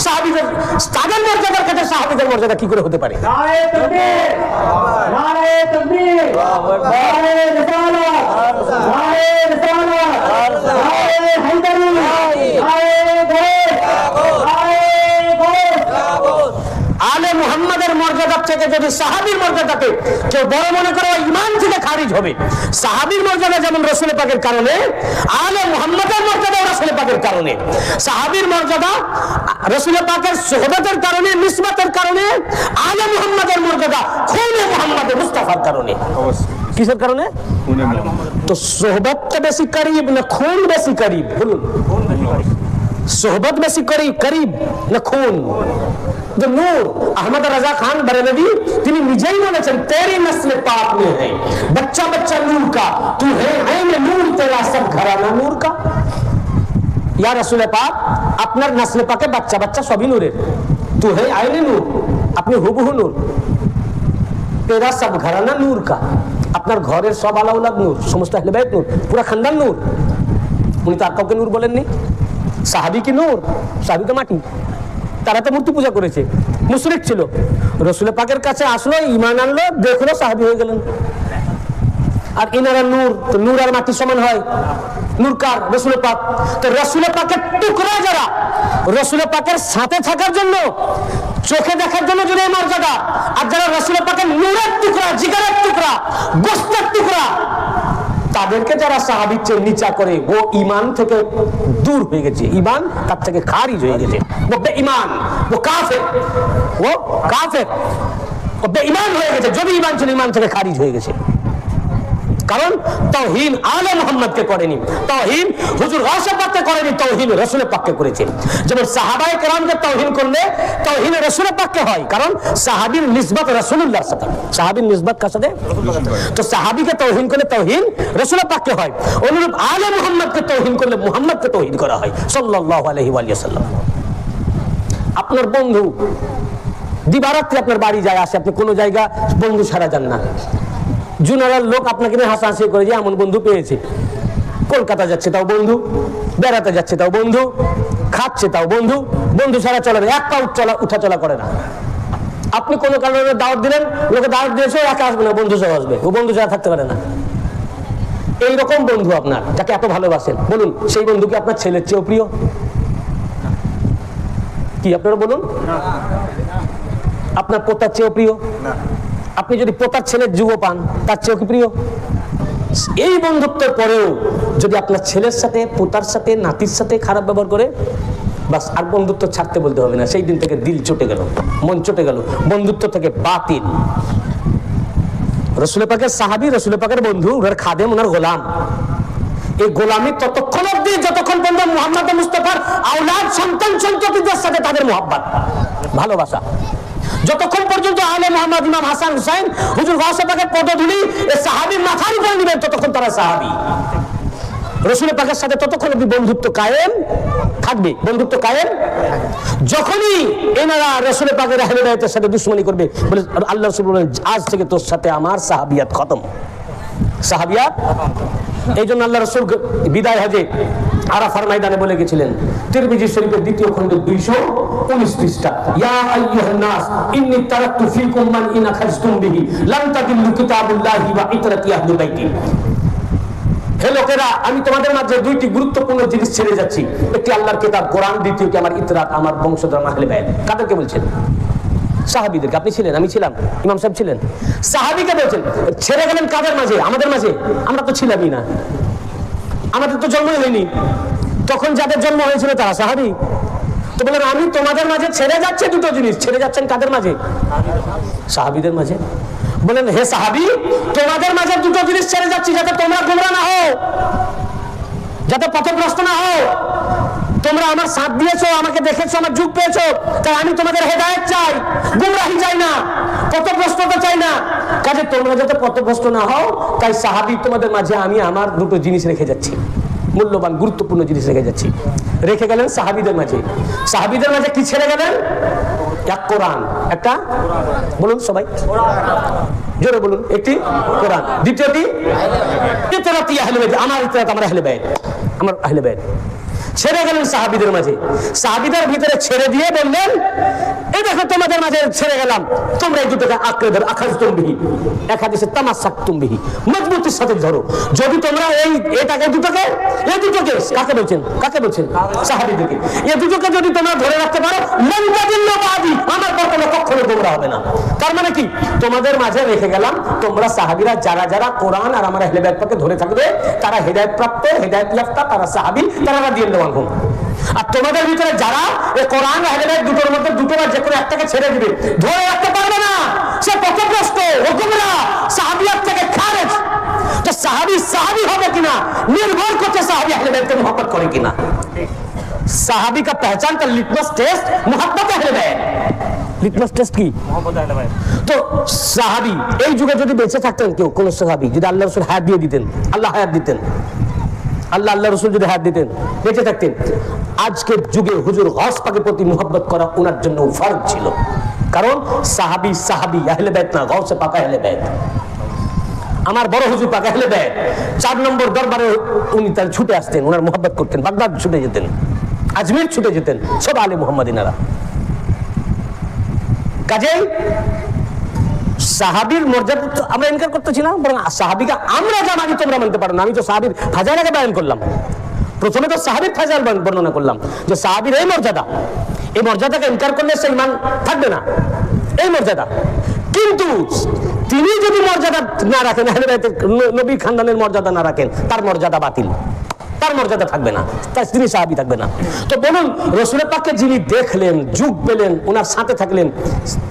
সাহাবীদের তাদের মর্যাদার ক্ষেত্রে সাহাবীদের মর্যাদা কি করে হতে পারে? নারে তাকবীর, নারে তাকবীর, নারে রিসালাত, নারে রিসালাত, নারে হায়দারি, নারে গোস, নারে গোস। আলে মুহাম্মাদের মর্যাদা থেকে যদি সাহাবীর মর্যাদাকে কেউ বড় মনে করে, ঈমান থেকে খারিজ হবে। সাহাবীর মর্যাদা যেমন রাসূল পাকের কারণে, আলে মুহাম্মাদের মর্যাদা রাসূল পাকের কারণে, সাহাবীর মর্যাদা রাসূল পাকের সুহবতের কারণে, নিসবতের কারণে, আলে মুহাম্মাদের মর্যাদা খুনে মুহাম্মদ মুস্তাফার কারণে। কিসের কারণে? তো সুহবতটা বেশি করিব না খুন বেশি করিব? বলুন, সোহবত বেশি করিব না খুন? जो नूर अहमद रजा खान बरेलवी তিনি নিজেই বলেছেন, तेरी नस्ल पाक में है बच्चा बच्चा नूर का, तू है ऐन नूर, तेरा सब घराना नूर का। या रसूल पाक, আপনার नस्ल पाके बच्चा बच्चा सभी नूरेর, तू है ऐन नूर, আপনি হুবহু নূর, तेरा सब घराना नूर का, আপনার ঘরের সব আলাউলাদ নূর, সমস্ত আহলে বাইত নূর, পুরো খানদান নূর। উনি তার কাউকে নূর বলেননি। সাহাবী কি নূর? সাহাবী তো মাটি, তারা তো মূর্তি পূজা করেছে, মুশরিক ছিল। রসুল পাকের কাছে আসলো, ঈমান আনলো, দেখলো, সাহাবী হয়ে গেলেন। আর ইনারা নূর, তো নূর আর মাটির সমান হয়? নূর কার? রসুল পাক। তো রসুল পাকের টুকরা যারা, রসুল পাকের সাথে থাকার জন্য, চোখে দেখার জন্য যদি মর্যাদা, আর যারা রসুল পাকের নূরের টুকরা, জিগারের টুকরা, গোশতের টুকরা, তাদেরকে যারা সাহাবীর চেয়ে নিচা করে, ও ঈমান থেকে দূর হয়ে গেছে, ঈমান তার থেকে খারিজ হয়ে গেছে, ও বেঈমান, ও কাফের, ও কাফের, ও বেঈমান হয়ে গেছে। যদি ঈমান ছিল, ঈমান থেকে খারিজ হয়ে গেছে। কারণ তাওহীন আলে মুহাম্মদকে করেনি, তাওহীন হুজুর গাউসে পাককে করেনি, তাওহীন রাসূল পাককে করেছেন। যেমন সাহাবায়ে কেরামকে তাওহীন করলে তাওহীন রাসূল পাককে হয়, কারণ সাহাবীর নিসবত রাসূলুল্লাহর সাথে, সাহাবীর নিসবত কার সাথে? তো সাহাবীকে তাওহীন করলে তাওহীন রাসূল পাককে হয়। অনুরূপ আলে মুহাম্মদকে তাওহীন করলে মুহাম্মদকে তাওহীন করা হয় সাল্লাল্লাহু আলাইহি ওয়া সাল্লাম। আপনার বন্ধু দিবারাত্রি আপনার বাড়ি যায় আসে, আপনি কোনো জায়গা বন্ধু ছাড়া যান না। জুনারার লোক আপনাকে নিয়ে হাসাহাসি করে যে এমন বন্ধু পেয়েছে, কলকাতা যাচ্ছে তাও বন্ধু, বেড়াতে যাচ্ছে তাও বন্ধু, খাচ্ছে তাও বন্ধু, বন্ধু ছাড়া চলে না, এক পা উঠা চলা করে না। আপনি কোনো কারণে দাওয়াত দিলেন, লোকে দাওয়াত দিয়েছে, একা আসবে না, বন্ধু সহ আসবে, ও বন্ধু ছাড়া থাকতে পারে না। এইরকম বন্ধু আপনার, যাকে এত ভালোবাসেন, বলুন সেই বন্ধু কি আপনার ছেলের চেয়েও প্রিয়? কি আপনারা বলুন? আপনার পোতার চেয়েও প্রিয়? আপনি যদি পোতার ছেলের যুগ পান, তার চেয়েও কি প্রিয়? এই বন্ধুত্বের পরেও যদি আপনার ছেলের সাথে, পোতার সাথে, নাতির সাথে খারাপ ব্যবহার করে, বাস আর বন্ধুত্ব ছাড়তে বলতে হবে না, সেই দিন থেকে দিল চটে গেল, মন চটে গেল, বন্ধুত্ব থেকে বাতিল। রাসূল পাকের সাহাবী, রাসূল পাকের বন্ধু, ওনার খাদেম, ওনার গোলাম। এই গোলামি ততক্ষণ অবধি যতক্ষণ পর্যন্ত মুহাম্মদ মুস্তাফার আওলাদ, সন্তান সন্ততিদের সাথে তাদের মুহাব্বত, ভালোবাসা, যতক্ষণ পর্যন্ত আলে মুহাম্মদ, ইমাম হাসান হুসাইন, হুজুর গাউসে পাকের পদধূলি এই সাহাবীর মাথার উপরে নেবেন, ততক্ষণ তারা সাহাবী। রাসূল পাকের সাথে ততক্ষণ অবধি বন্ধুত্ব কায়েম থাকবে, বন্ধুত্ব কায়েম। যখনই এনারা রাসূল পাকের আহলে বাইতের সাথে দুশমনি করবে, বলে আল্লাহ রাসূল বলেন, আজ থেকে তোর সাথে আমার সাহাবিয়াত খতম, সাহাবিয়াত। এই জন্য আল্লাহ রাসূল বিদায় হজে আরাফার ময়দানে বলে গেছিলেন, তিরমিজি শরীফের দ্বিতীয় খণ্ডে 219 পৃষ্ঠা, ইয়া আইয়ুহান নাস ইন্নী তারাকতু ফীকুম মান ইন আখাযতুম বিহি লান তাদিল্লু কিতাবুল্লাহি ওয়া ইতরাতি আহলি বাইতি। হে লোকেরা, আমি তোমাদের মাঝে দুইটি গুরুত্বপূর্ণ জিনিস ছেড়ে যাচ্ছি, একটি আল্লাহর কিতাব কোরআন, দ্বিতীয়টি আমার ইতরাত, আমার বংশধর আহলে বাইত। কাদেরকে বলছেন? সাহাবীদেরকে। আপনি ছিলেন, আমি ছিলাম, ইমাম সাহেব ছিলেন। সাহাবীকে বলছেন ছেড়ে গেলেন কাদের মাঝে? আমাদের মাঝে। আমরা তো ছিলামই না, আমাদের তো জন্মই হয়নি। তখন যাদের জন্ম হয়েছিল তারা সাহাবী। তো বলেন আমি তোমাদের মাঝে ছেড়ে যাচ্ছে দুটো জিনিস। ছেড়ে যাচ্ছেন কাদের মাঝে? সাহাবীদের মাঝে। বলেন হে সাহাবী, তোমাদের মাঝে দুটো জিনিস ছেড়ে যাচ্ছি, যাতে তোমরা গোমরা না হও, যাতে পথভ্রষ্ট না হও। তোমরা আমার সাথ দিয়েছো, আমাকে দেখেছো, আমার যুগ পেয়েছো, তাই আমি তোমাদের হেদায়েত চাই, গুমরাহি চাই না, পথভ্রষ্টতা চাই না। কাজে তোমরা যাতে পথভ্রষ্ট না হও, তাই সাহাবী তোমাদের মাঝে আমি আমার দুটো জিনিস রেখে যাচ্ছি, মূল্যবান গুরুত্বপূর্ণ জিনিস রেখে যাচ্ছি। রেখে গেলেন সাহাবীদের মাঝে। সাহাবীদের মাঝে কি ছেড়ে গেলেন? এক কোরআন, একটা বলুন সবাই জোরে বলুন, একটি কোরআন, দ্বিতীয়টি ইতরাতি আহলে বাইত, আমার ইতরাত, আমার আহলে বাইত, আমার আহলে বাইত। ছেড়ে গেলেন সাহাবীদের মাঝে। সাহাবীদের ভিতরে ছেড়ে দিয়ে বললেন এই দেখো তোমাদের মাঝে ছেড়ে গেলাম, তোমরা এই দুটোকে আঁকড়ে ধরো, আখাযতুম বিহি, এক হাদিসে তামাসসাকতুম বিহি, মজবুতির সাথে ধরো। যদি তোমরা এটাকে দুটোকে, এই দুটোকে, কাকে বলছেন? কাকে বলছেন? সাহাবীদেরকে। এই দুটোকে যদি তোমরা ধরে রাখতে পারো, মান তাদিল্লু বাদি, আমার পর তোমরা কখনো গোমরা হবে না। তার মানে কি? তোমাদের মাঝে রেখে গেলাম, তোমরা সাহাবীরা যারা যারা কোরআন আর আমার আহলে বাইতকে ধরে থাকবে, তারা হেদায়েত প্রাপ্ত, হেদায়েত ইয়াফতা, তারা সাহাবী, তারা রাদিয়াল্লাহু আনহুম। আর তোমাদের ভিতরে যারা এই কোরআন আর আহলে বাইত দুটোর মধ্যে দুটো বা যে কোনো একটাকে ছেড়ে দিবে, ধরে রাখতে পারবে না, সে পথভ্রষ্ট, গোমরা, সাহাবিয়াত থেকে খারিজ। তো সাহাবী সাহাবী হবে কিনা নির্ভর করছে সাহাবী আহলে বাইতকে মুহাব্বত করে কিনা। সাহাবী का पहचान का लिटमस टेस्ट मुहब्बत अहले बैत। लिटमस टेस्ट কি? মুহাব্বত আহলে বাইত। তো সাহাবী এই যুগে যদি বেঁচে থাকতেন, কেউ কোন সাহাবী যদি আল্লাহর রাসূল হায়াত দিয়ে দিতেন, আল্লাহ হায়াত দিতেন, আল্লাহ রাসূল যদি হায়াত দিতেন, বেঁচে থাকতেন, আজকের যুগে হুজুর গাউস পাকের প্রতি মুহাব্বত করা ওনার জন্য ফরজ ছিল। কারণ সাহাবী সাহাবী, আহলে বাইত না, গাউস পাক আহলে বাইত। আমার বড় হুজুর পাক আহলে বাইত। 4 নম্বর দরবারে উনি তার ছুটে আসতেন, ওনার মুহাব্বত করতেন, বাগদাদ ছুটে যেতেন, আজমির ছুটে যেতেন, সব আলে মুহাম্মাদিনারা। কাজেই সাহাবীর মর্যাদা তো আমরা ইনকার করতেছি না, বরং সাহাবীকে আমরা যা মানি তোমরা মানতে পারো না। আমি তো সাহাবীর ফাজাইলকে বয়ান করলাম, প্রথমে তো সাহাবীর ফাজাইল বর্ণনা করলাম যে সাহাবীর এই মর্যাদা, এই মর্যাদাকে ইনকার করলে সে ঈমান থাকবে না, এই মর্যাদা। কিন্তু তিনি যদি মর্যাদা না রাখেন, আহলে বাইতের নবীর খানদানের মর্যাদা না রাখেন, তার মর্যাদা বাতিল, তার মর্যাদা থাকবে না, তার তিনি সাহাবী থাকবে না। তো বলুন রাসূল পাককে যিনি দেখলেন, যুগ পেলেন, ওনার সাথে থাকলেন,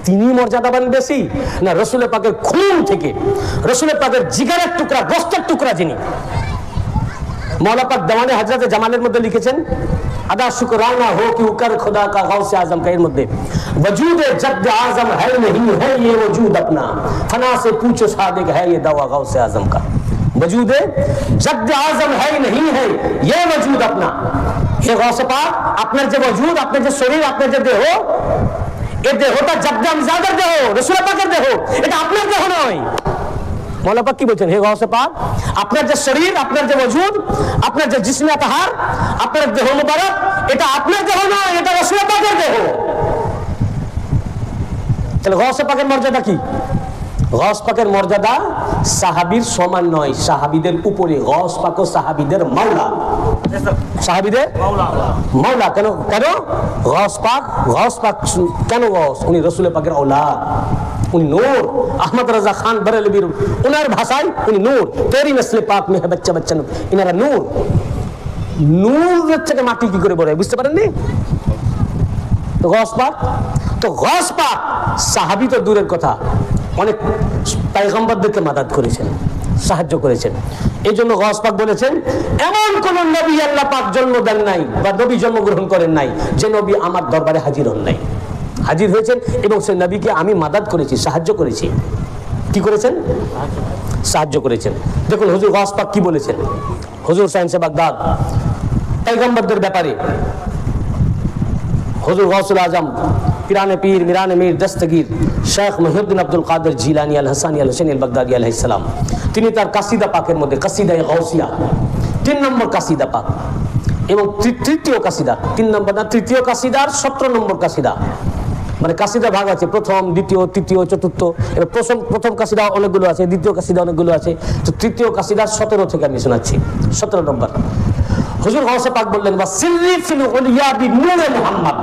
তিনি মর্যাদাবান বেশি না রাসূল পাকের খুন থেকে, রাসূল পাকের জিগারের টুকরা, গোশতের টুকরা যিনি? मौला पाक दवाने हजरत जमालेर मध्य लिखेছেন अदा शुक्राना हो कि उकर खुदा का गौसे आजम का मध्य वजूद जद्द आजम है नहीं है ये वजूद अपना फना से पूछो सादिक है ये दवा गौसे आजम का वजूद जद्द आजम है नहीं है ये वजूद अपना हे गौसे पाक আপনার যে वजूद আপনার যে শরীর আপনার যে দেহ এই দেহটা জদ্দ আমজাদের দেহ রাসূল পাকের দেহ এটা আপনার দেহ নয় मौला पाक की बोलছেন হে গৌসে পাক আপনার যে শরীর আপনার যে वजूद আপনার যে जिस्म আতহার আপনার দেহ মুবারক এটা আপনার দেহ নয় এটা রাসূল পাকের দেহ তাহলে গৌসে পাকের মর্যাদা কি গৌস পাকের মর্যাদা সাহাবীর সমান নয় সাহাবীদের উপরে গৌস পাক ও সাহাবীদের মাওলা সাহাবীদের মাওলা কেন কেন গৌস পাক কেন গৌস উনি রাসূল পাকের औलाद उन नूर अहमद रजा खान बरेलवी उनार भाषाएं उन नूर तेरी नस्ल पाक में है बच्चा बच्चा इनारा नूर नूर থেকে মাটি কি করে বলে বুঝতে পারেন নি তো গস পাক সাহাবী তো দূরের কথা অনেক পয়গম্বরদেরকে মাদদ করেছেন সাহায্য করেছেন এইজন্য গস পাক বলেছেন এমন কোন নবী আল্লাহ পাক জন্ম দেন নাই বা নবী জন্মগ্রহণ করেন নাই যে নবী আমার দরবারে হাজির হন নাই হাজির হয়েছেন এবং সেই নবীকে আমি মাদদ করেছি সাহায্য করেছি কি করেছেন সাহায্য করেছেন দেখুন হুজুর গাউস পাক কি বলেছেন হুজুর সাহেব বাগদাদ পয়গম্বরদের ব্যাপারে হুজুর গাউসুল আজম পিরানে পীর মিরানে মীর দস্তগীর শেখ মুহিউদ্দিন আব্দুল কাদের জিলানী আল হাসানী আল হুসাইনী আল বাগদাদি আলাইহিস সালাম তিনি তার কাসিদা পাকের মধ্যে কাসিদায়ে গাউসিয়া 3 নম্বর কাসিদা পাক এবং তৃতীয় কাসিদা 3 নম্বর না তৃতীয় কাসিদার 17 নম্বর কাসিদা মানে কাসিদা ভাগ আছে প্রথম দ্বিতীয় তৃতীয় চতুর্থ এর প্রথম কাসিদা অনেকগুলো আছে দ্বিতীয় কাসিদা অনেকগুলো আছে তো তৃতীয় কাসিদা 17 থেকে আমি শোনাচ্ছি 17 নম্বর হুজুর গাউসে পাক বললেন ওয়া সিররি ফিল উলিয়া বি নূরে মুহাম্মদ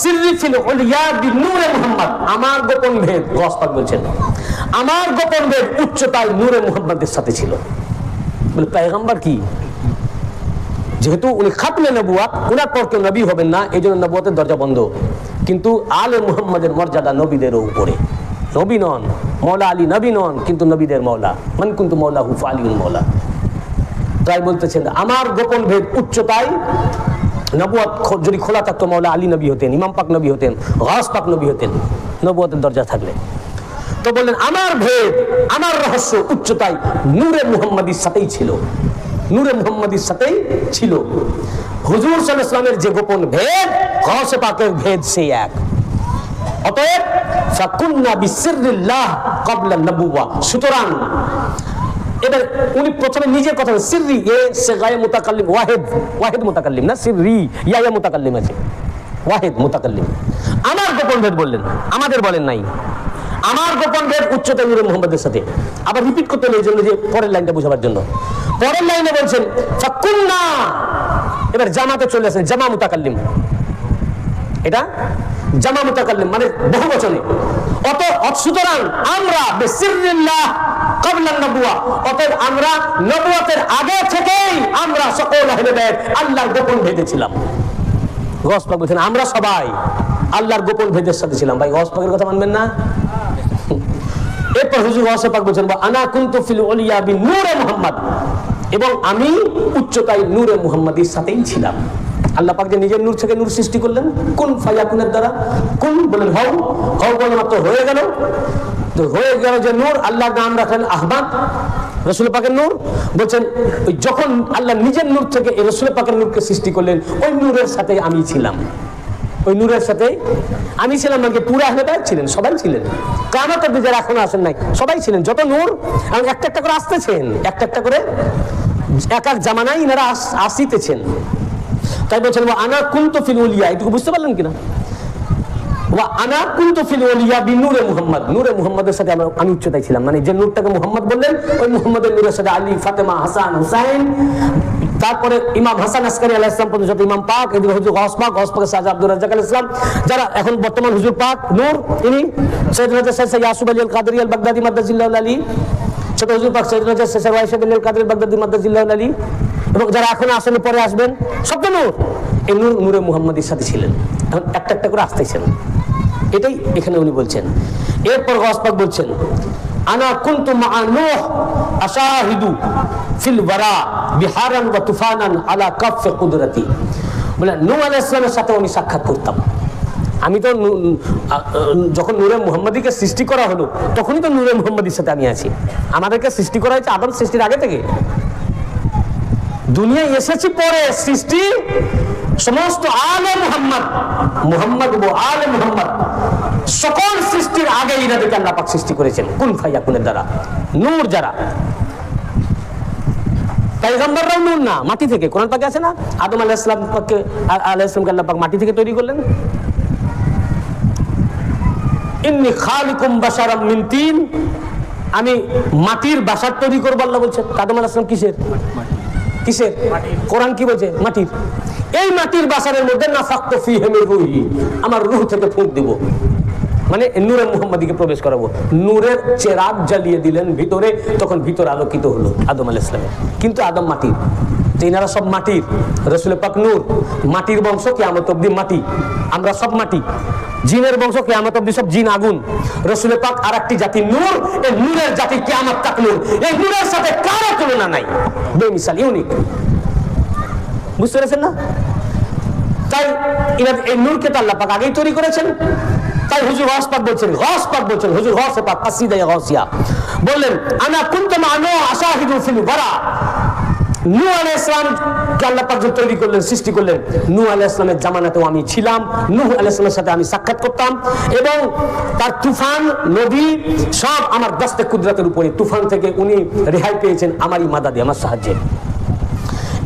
সিররি ফিল উলিয়া বিনূরে মুহাম্মদ, আমার গোপন ভেদ, গস পাক বলছেন আমার গোপন ভেদ উচ্চতায় নূরে মুহাম্মদের সাথে ছিল। বলে পয়গম্বর কি, যেহেতু উনি খাতমে নবুয়াত, উনার পর কেউ নবী হবেন না, এই জন্য নবুয়াতের দরজা বন্ধ। কিন্তু আলে মুহাম্মদের মর্যাদা নবীদেরও উপরে। নবী নন, মৌলা আলী নবী নন, কিন্তু নবীদের মৌলা, মান কুনতু মাওলাহু ফাআলিউল মৌলা। তাই বলতেছেন আমার গোপন ভেদ উচ্চতায়, নবুয়াত যদি খোলা থাকতো মৌলা আলী নবী হতেন, ইমাম পাক নবী হতেন, গাউস পাক নবী হতেন নবুয়াতের দরজা থাকলে। তো বললেন আমার ভেদ, আমার রহস্য উচ্চতায় নূরে মুহাম্মাদির সাথেই ছিল, নূরে মুহাম্মাদির সাথেই ছিল। হুজুর সাল্লাল্লাহু আলাইহি ওয়াসাল্লামের যে গোপন ভেদ, গাউস পাকের ভেদ সেই এক। অতএব ফাকুন্না বিসিররিল্লাহ ক্বাবলা নবুওয়া। সুতরাং এবার উনি প্রথমে নিজের কথা, সিররি এ সে গায়ে মুতাকাল্লিম, ওয়াহিদ, ওয়াহিদ মুতাকাল্লিম না, সিররি ইয়া মুতাকাল্লিম আছে, ওয়াহিদ মুতাকাল্লিম। আমার গোপন ভেদ বললেন, আমাদের বলেন নাই। আমার গোপন ভেদ উচ্চতা নূরে মুহাম্মদের সাথে। আবার রিপিট করতে হলো এই জন্য যে পরের লাইনটা বোঝাবার জন্য। পরের লাইনে বলছেন ফাকুন্না, এবার জামাতে চলে আসেন, জামা মুতাকাল্লিম, এটা জামা মুতাকাল্লিম মানে বহু বচনে। সুতরাং আমরা বিসিররিল্লাহ ক্বাবলা নবুওয়া, অতএব আমরা নবুয়তের আগে থেকেই আমরা সকল আহলে বাইত আল্লাহর গোপন ভেদে ছিলাম। গাউস পাক বলেন আমরা সবাই আল্লাহর গোপন ভেদের সাথে ছিলাম। ভাই গাউস পাকের কথা মানবেন না? এরপর হুজুর গাউস পাক বলেন আনা কুনতু ফিল উলিয়া বিনূরে মুহাম্মদ, এবং আমি উচ্চতায় নূরে মুহাম্মাদির সাথেই ছিলাম। আল্লাহ পাক যে নিজের নূর থেকে নূর সৃষ্টি করলেন, কুন ফায়াকুনের দ্বারা, কুন বলেন হও, হও বলে মাত্র হয়ে গেল। তো হয়ে গেল যে নূর, আল্লাহর নাম রাখলেন আহমদ, রাসূল পাকের নূর। বলছেন যখন আল্লাহ নিজের নূর থেকে এই রাসূল পাকের নূরকে সৃষ্টি করলেন, ওই নূরের সাথে আমি ছিলাম, ওই নূরের সাথে আমি ছিলাম। মানে পুরো আহলে বাইত ছিলেন, সবাই ছিলেন, কিয়ামতের দিন যারা এখনো আসেন নাই সবাই ছিলেন, যত নূর একটা একটা করে আসতেছেন, একটা একটা করে এক এক জামানায় ইনারা আসিতেছেন। তাই বলছেন আনা কুনতু ফিল উলিয়া, এটুকু বুঝতে পারলেন কিনা? আনা কুনতু ফিল উলিয়া বিনূরে মুহাম্মদ, নূরে মুহাম্মদের সাথে আমি উচ্চতায় ছিলাম। মানে যে নূরটাকে মুহাম্মদ বললেন, ওই মুহাম্মদের নূরের সাথে আলী, ফাতেমা, হাসান, হুসাইন, তারপরে ইমাম হাসান আসকারী আলাইহিস সালাম পর্যন্ত যত ইমাম পাক, এদিকে হুজুর গাউস পাক, গাউস পাকের শাহ আব্দুর রাজ্জাক আলাইহিস সালাম, যারা এখন বর্তমান হুজুর পাক নূর, ইনি সৈয়দ সৈয়দ ইয়াসুব আলী আল কাদরি আল বাগদাদি মাদ্দাজিল্লাহু আলী, ছোট হুজুর পাক সৈয়দ শেখ ওয়াইসা বিন আল কাদরি আল বাগদাদি মাদ্দাজিল্লাহু আলী, এবং যারা এখন আসেন পরে আসবেন সব তো নূর, এই নূর নূরে মুহাম্মাদির সাথে ছিলেন। এখন একটা একটা করে আসতেছেন, এটাই এখানে উনি বলছেন। এরপর গাউস পাক বলছেন আনা কুনতু মা নূহ আশাহিদু ফিল ওয়ারা বিহারান ওয়া তুফানান আলা কাফ কুদরতি। বলে নূহ আলাইহিস সালামের সাথে উনি সাক্ষাৎ করতাম। আমি তো যখন নূরে মুহাম্মাদিকে সৃষ্টি করা হলো, তখনই তো নূরে মুহাম্মাদির সাথে আমি আছি। আমাদেরকে সৃষ্টি করা হয়েছে আদম সৃষ্টির আগে থেকে, দুনিয়ায় এসেছি পরে। সৃষ্টি সমস্ত আলে মুহাম্মদ, মুহাম্মদ ও আলে মুহাম্মদ সকল সৃষ্টির আগে ইনাদেরকে আল্লাহ পাক সৃষ্টি করেছেন কুন ফায়াকুনের দ্বারা। নূর যারা, পয়গম্বররাও নূর না, মাটি থেকে। কোরআন পাকে আছে না, আদম আলাইহিস সালামকে আল্লাহ পাক মাটি থেকে তৈরি করলেন। ইন্নী খালিকুম বাশারাম মিন তিন, আমি মাটির বাসার তৈরি করব আল্লাহ বলছেন। আদম আলাইহিস সালাম কিসের? কিসের? কোরআন কি বলছে? মাটির। এই মাটির বাসারের মধ্যে নাফাখতু ফীহি মির রূহি, আমার রূহ থেকে ফুঁক দিব, মানে নূরে মুহাম্মাদিকে প্রবেশ করাবো। নূরের চেরাগ জ্বালিয়ে দিলেন ভিতরে, তখন ভিতর আলোকিত হলো আদম আলাইহিস সালামের। কিন্তু আদম মাটির, এনারা সব মাটির, রাসূল পাক নূর, মাটির বংশ, কিয়ামত অবধি মাটি, আমরা সব মাটি। জিনের বংশ, কিয়ামত অবধি সব জিন আগুন। রাসূল পাক আরেকটি জাতি নূর, এই নূরের জাতি কিয়ামত তাক নূর। এই নূরের সাথে কারো তুলনা নাই, বেমিসাল, ইউনিক। বুঝতে পেরেছেন না? তাই ইনাদের এই নূরকে তো আল্লাহ পাক আগেই তৈরি করেছেন। তাই হুজুর গাউস পাক বলছেন, গাউস পাক বলছেন, হুজুর গাউস পাক কাসিদা গাউসিয়া বললেন আনা কুনতু মা নূহ আশাহিদু ফিল ওয়ারা। নূহ আলাইহিস সালাম কে আল্লাহ পাক যে তৈরি করলেন, সৃষ্টি করলেন, নূহ আলাইহিস সালামের জামানাতেও আমি ছিলাম। নূহ আলাইহিস সালামের সাথে আমি সাক্ষাৎ করতাম, এবং তার তুফান, নদী সব আমার দস্তে কুদরতের উপরে। তুফান থেকে উনি রেহাই পেয়েছেন আমারই মাদাদে, আমার সাহায্যে।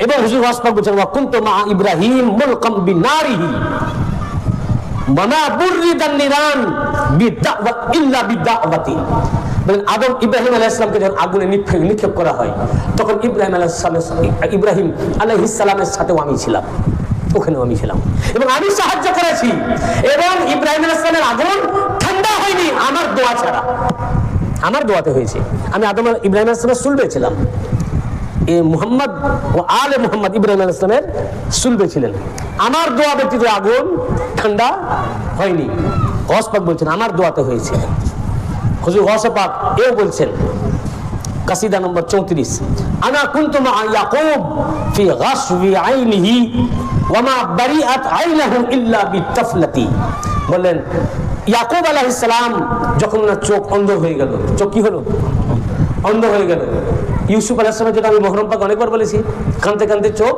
এবং হুজুর গাউস পাক বলছেন ওয়া কুনতু মা ইব্রাহিম মুলকাম বিনারিহি মানা বুররিদান নিরান বিদাওয়া ইল্লা বিদাওয়াতি। বলেন আদম ইব্রাহিম আলাইহিস সালামকে যখন আগুনে নিক্ষেপ করা হয়, তখন ইব্রাহিম আলাইহিস সালামের সাথেও আমি ছিলাম। ওখানেও আমি ছিলাম এবং আমি সাহায্য করেছি এবং ইব্রাহিম আলাইহিস সালামের আগুন ঠান্ডা হয়নি আমার দোয়া ছাড়া, আমার দোয়াতে হয়েছে। আমি ইব্রাহিম আলাইহিস সালামের সুলবে ছিলাম, মুহাম্মদ ও আলে মুহাম্মদ ইব্রাহিম আলাইহিস সালামের সুলবে ছিলেন, আমার দোয়া ব্যতীত আগুন ঠান্ডা হয়নি। গৌস পাক বলছেন আমার দোয়াতে হয়েছে। হুজুর গৌস পাক এও বলছেন কাসিদা নম্বর 34, আনা কুনতু মা ইয়াকুব ফি গাসবি আইনিহি ওয়া মা বারিআত আইনাহু ইল্লা বিতাফলাতি। বলেন ইয়াকুব আলাইহিস সালাম যখন ওনার চোখ অন্ধ হয়ে গেল, চোখ কি হলো? অন্ধ হয়ে গেল। ইউসুফ আলাইহিস সালামের যেটা আমি মহরম পাক অনেকবার বলেছি, কাঁদতে কাঁদতে চোখ,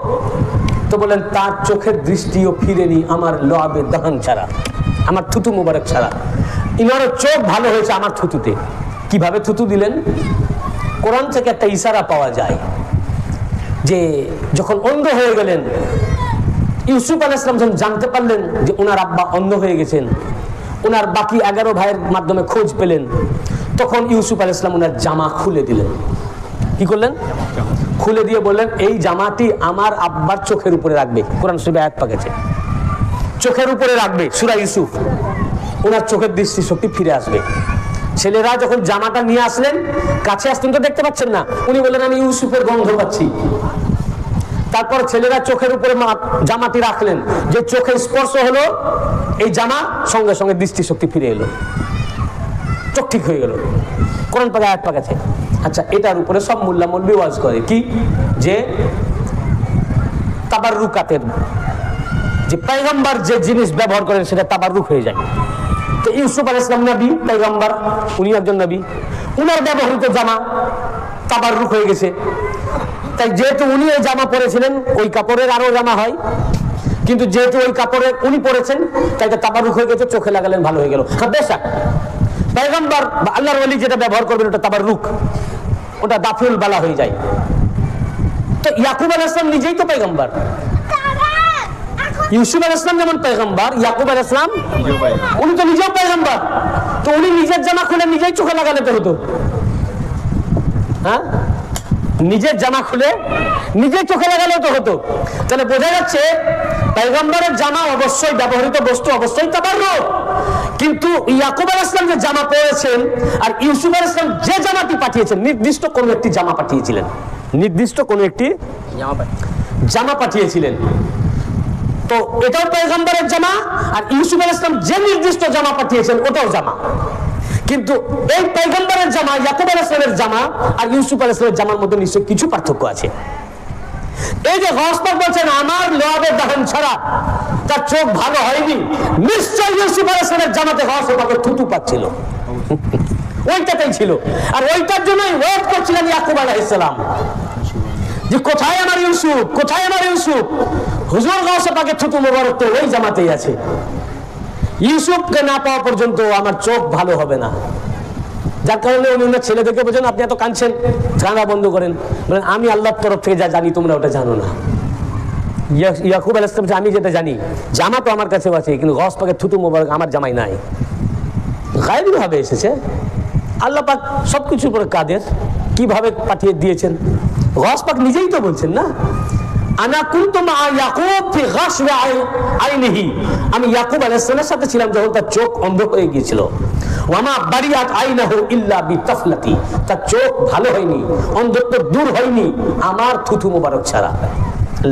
তো বলেন তার চোখের দৃষ্টিও ফিরেনি আমার লোয়াবে দহন ছাড়া, আমার থুতু মুবারক ছাড়া। ইনারও চোখ ভালো হয়েছে আমার থুতুতে। কিভাবে থুতু দিলেন? কোরআন থেকে একটা ইশারা পাওয়া যায় যে যখন অন্ধ হয়ে গেলেন, ইউসুফ আলাইহিস সালাম যখন জানতে পারলেন যে ওনার আব্বা অন্ধ হয়ে গেছেন, ওনার বাকি 11 ভাইয়ের মাধ্যমে খোঁজ পেলেন, তখন ইউসুফ আলাইহিস সালাম ওনার জামা খুলে দিলেন। কি করলেন? খুলে দিয়ে বললেন এই জামাটি আমার আব্বার চোখের উপরে রাখবে। কোরআন শরীফে আয়াত পাক আছে, চোখের উপরে রাখবে, সূরা ইউসুফ। ওনার চোখের দৃষ্টিশক্তি ফিরে আসবে। ছেলেরা যখন জামাটা নিয়ে আসলেন, কাছে আসতেন তো দেখতে পাচ্ছেন না, উনি বললেন আমি ইউসুফের গন্ধ পাচ্ছি। তারপর ছেলেরা চোখের উপরে জামাটি রাখলেন, যে চোখে স্পর্শ হলো এই জামা, সঙ্গে সঙ্গে দৃষ্টিশক্তি ফিরে এলো, চোখ ঠিক হয়ে গেল। কোরআন পাকে আয়াত পাক আছে। আচ্ছা, এটার উপরে সব মোল্লা মৌলবি ওয়াজ করে কি, যে তাবাররুকাতের, যে পয়গম্বর যে জিনিস ব্যবহার করেন সেটা তাবাররুক হয়ে যায়। তো ইউসুফ আলাইহিস সালাম নবী, পয়গম্বর, উনি একজন নবী, উনার ব্যবহৃত জামা তাবাররুক হয়ে গেছে। তাই যেহেতু উনি ওই জামা পরেছিলেন, ওই কাপড়ের আরো জামা হয়, কিন্তু যেহেতু ওই কাপড়ে উনি পরেছেন, তাই এটা তাবাররুক হয়ে গেছে, চোখে লাগালেন ভালো হয়ে গেল। হ্যাঁ বেশক পয়গম্বর বা আল্লাহর ওলি যেটা ব্যবহার করবেন ওটা তাবাররুক, ওটা দাফিউল বালা হয়ে যায়। তো ইয়াকুব আলাইহিস সালাম নিজেই তো পয়গম্বর, ইউসুফ আলাইহিস সালাম যেমন পয়গম্বর, ইয়াকুব আলাইহিস সালাম উনি তো নিজেও পয়গম্বর। তো উনি নিজের জামা খুলে নিজেই চোখে লাগালে তো হতো। হ্যাঁ, নিজের জামা খুলে নিজের চোখে লাগালেও তো হতো। তাহলে বোঝা যাচ্ছে পয়গম্বরের জামা অবশ্যই, ব্যবহৃত বস্তু অবশ্যই তাবাররুক, কিন্তু ইয়াকুব আলাইহিস সালাম যে জামা পরেছেন আর ইউসুফ আলাইহিস সালাম যে জামাটি পাঠিয়েছেন, নির্দিষ্ট কোন একটি জামা পাঠিয়েছিলেন, নির্দিষ্ট কোন একটি জামা পাঠিয়েছিলেন। তো এটাও পয়গম্বরের জামা, আর ইউসুফ আলাইহিস সালাম যে নির্দিষ্ট জামা পাঠিয়েছেন ওটাও জামা। কিন্তু এই পয়গম্বরের জামা, ইয়াকুব আলাইহিস সালামের জামা আর ইউসুফ আলাইহিস সালামের জামার মধ্যে নিশ্চয়ই কিছু পার্থক্য আছে। এই যে গৌস পাক বলছেন আমার লোয়াবে দহন ছাড়া তার চোখ ভালো হয়নি, নিশ্চয় ইউসুফ আলাইহিস সালামের জামাতে গৌস পাকের থুতু পাচ্ছিল, ওইটাতেই ছিল। আর ওইটার জন্যই ওয়েট করছিলেন ইয়াকুব আলাইহিস সালাম যে কোথায় আমার ইউসুফ, কোথায় আমার ইউসুফ। হুজুর গৌস পাকের থুতু মোবারক তো ওই জামাতেই আছে। ইউসুফকে না পাওয়া পর্যন্ত আমার চোখ ভালো হবে না। যার কারণে উনি ওনার ছেলেদেরকে বলছেন আপনি এত কাঁদছেন, কান্না বন্ধ করেন। বলেন আমি আল্লাহর তরফ থেকে যা জানি তোমরা ওটা জানো না। ইয়াকুব আলাইহিস সালাম আমি যেটা জানি, জামা তো আমার কাছেও আছে, কিন্তু গৌস পাকের থুতু মোবারক আমার জামাই নাই, গায়েবী ভাবে এসেছে। আল্লাহ পাক সবকিছুর উপরে কাদের, কিভাবে পাঠিয়ে দিয়েছেন গৌস পাক নিজেই তো বলছেন না, আনা কুনতু মা ইয়াকুব ফি গাসবি আইনিহি, আমি ইয়াকুব আলাইহিস সালামের সাথে ছিলাম যখন তার চোখ অন্ধ হয়ে গিয়েছিল। ওয়া মা বারিআত আইনাহু ইল্লা বিতাফলাতি, তার চোখ ভালো হয়নি, অন্ধত্ব দূর হয়নি আমার থুতু মোবারক ছাড়া,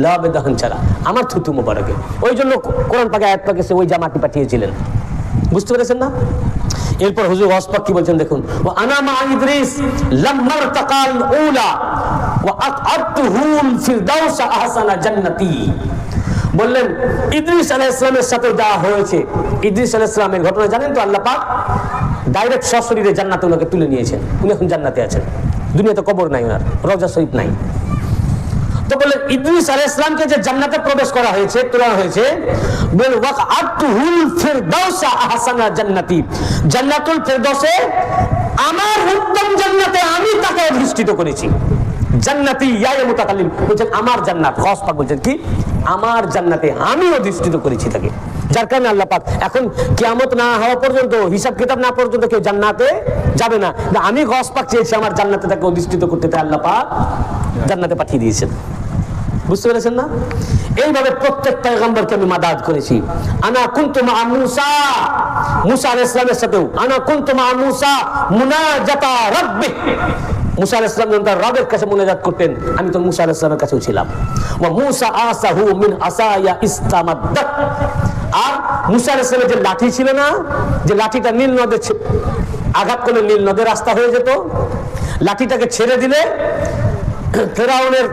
লাবে দহন ছাড়া, আমার থুতু মোবারকে। ওই জন্য কোরআন পাকে আয়াত পাকে ওই জামাটি পাঠিয়েছিলেন। বুঝতে পেরেছেন না? এরপর হুজুর গৌস পাক কি বলছেন দেখুন, ওয়া আনা মা ইদ্রিস লাম্মার তাকাল উলা ওয়া আতআতুহুল ফিরদাউস আহসানা জান্নাতি। বললেন ইদ্রিস আলাইহিস সালামের সাথে যা হয়েছে, ইদ্রিস আলাইহিস সালামের ঘটনা জানেন তো, আল্লাহ পাক ডাইরেক্ট সশরীরে জান্নাতে ওনাকে তুলে নিয়েছেন, উনি এখন জান্নাতে আছেন, দুনিয়াতে কবর নাই, ওনার রওজা শরীফ নাই। তো বললেন ইদ্রিস আলাইহিস সালামকে যে জান্নাতে প্রবেশ করা হয়েছে, তোলা হয়েছে, বল ওয়াকআতুহুল ফিরদাউস আহসানা জান্নাতি, জান্নাতুল ফিরদাউসে আমার উত্তম জান্নাতে আমি তাকে অধিষ্ঠিত করেছি। জান্নাতি ইয়া মুতাকাল্লিম বলছেন আমার জান্নাত, গৌস পাক বলছেন কি আমার জান্নাতে আমি অধিষ্ঠিত করেছি তাকে। যার কারণে আল্লাহ পাক এখন কিয়ামত না হওয়া পর্যন্ত, হিসাব কিতাব না পর্যন্ত কেউ জান্নাতে যাবে না। আমি গৌস পাক চেয়েছি আমার জান্নাতে তাকে অধিষ্ঠিত করতে, তাই আল্লাহ পাক জান্নাতে পাঠিয়ে দিয়েছেন। বুঝতে পেরেছেন না? এইভাবে প্রত্যেক পয়গম্বরকে আমি মাদাদ করেছি। আনা কুনতু মা মুসা, মুসা আলাইহিস সালামের সাথেও আনা কুনতু মা মুসা মুনাজাতা রাব্বি, মুসা আলাইহিস সালাম যখন তার রবের কাছে মুনাজাত করতেন, আমি তো মুসা আলাইহিস সালামের কাছেও ছিলাম। ওয়া মুসা আসাহু মিন আসায়া ইস্তামাদ্দাত, আর মুসা আলাইহিস সালামের যে লাঠি ছিল না, যে লাঠিটা নীল নদে আঘাত করলে নীল নদের রাস্তা হয়ে যেত, লাঠিটাকে ছেড়ে দিলে ফেরাউনের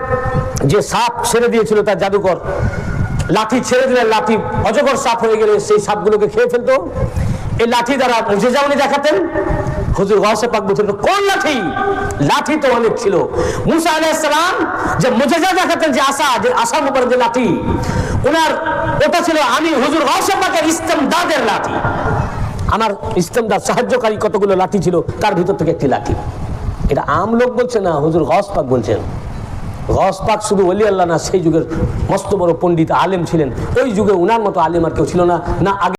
যে সাপ ছেড়ে দিয়েছিল তার জাদুকর, লাঠি ছেড়ে দিলে লাঠি অজগর সাপ হয়ে গেলে সেই সাপগুলোকে খেয়ে ফেলতো। এই লাঠি দ্বারা মুজিজা উনি দেখাতেন। হুজুর গাউসে পাক বলতেন কোন লাঠি? লাঠি তো অনেক ছিল। মুসা আলাইহিস সালাম যে মুজিজা দেখাতেন, যে আশা মুবারক যে লাঠি ওনার, ওটা ছিল আমি হুজুর গাউসে পাকের ইস্তেমদাদের লাঠি। আমার ইস্তেমদাদ সাহায্যকারী কতগুলো লাঠি ছিল, তার ভিতর থেকে একটি লাঠি। এটা আম লোক বলছে না, হুজুর গাউস পাক বলছেন। গাউস পাক শুধু ওলি আল্লাহ না, সেই যুগের মস্ত বড় পণ্ডিত আলেম ছিলেন। ওই যুগে উনার মতো আলেম আর কেউ ছিল না, না আগে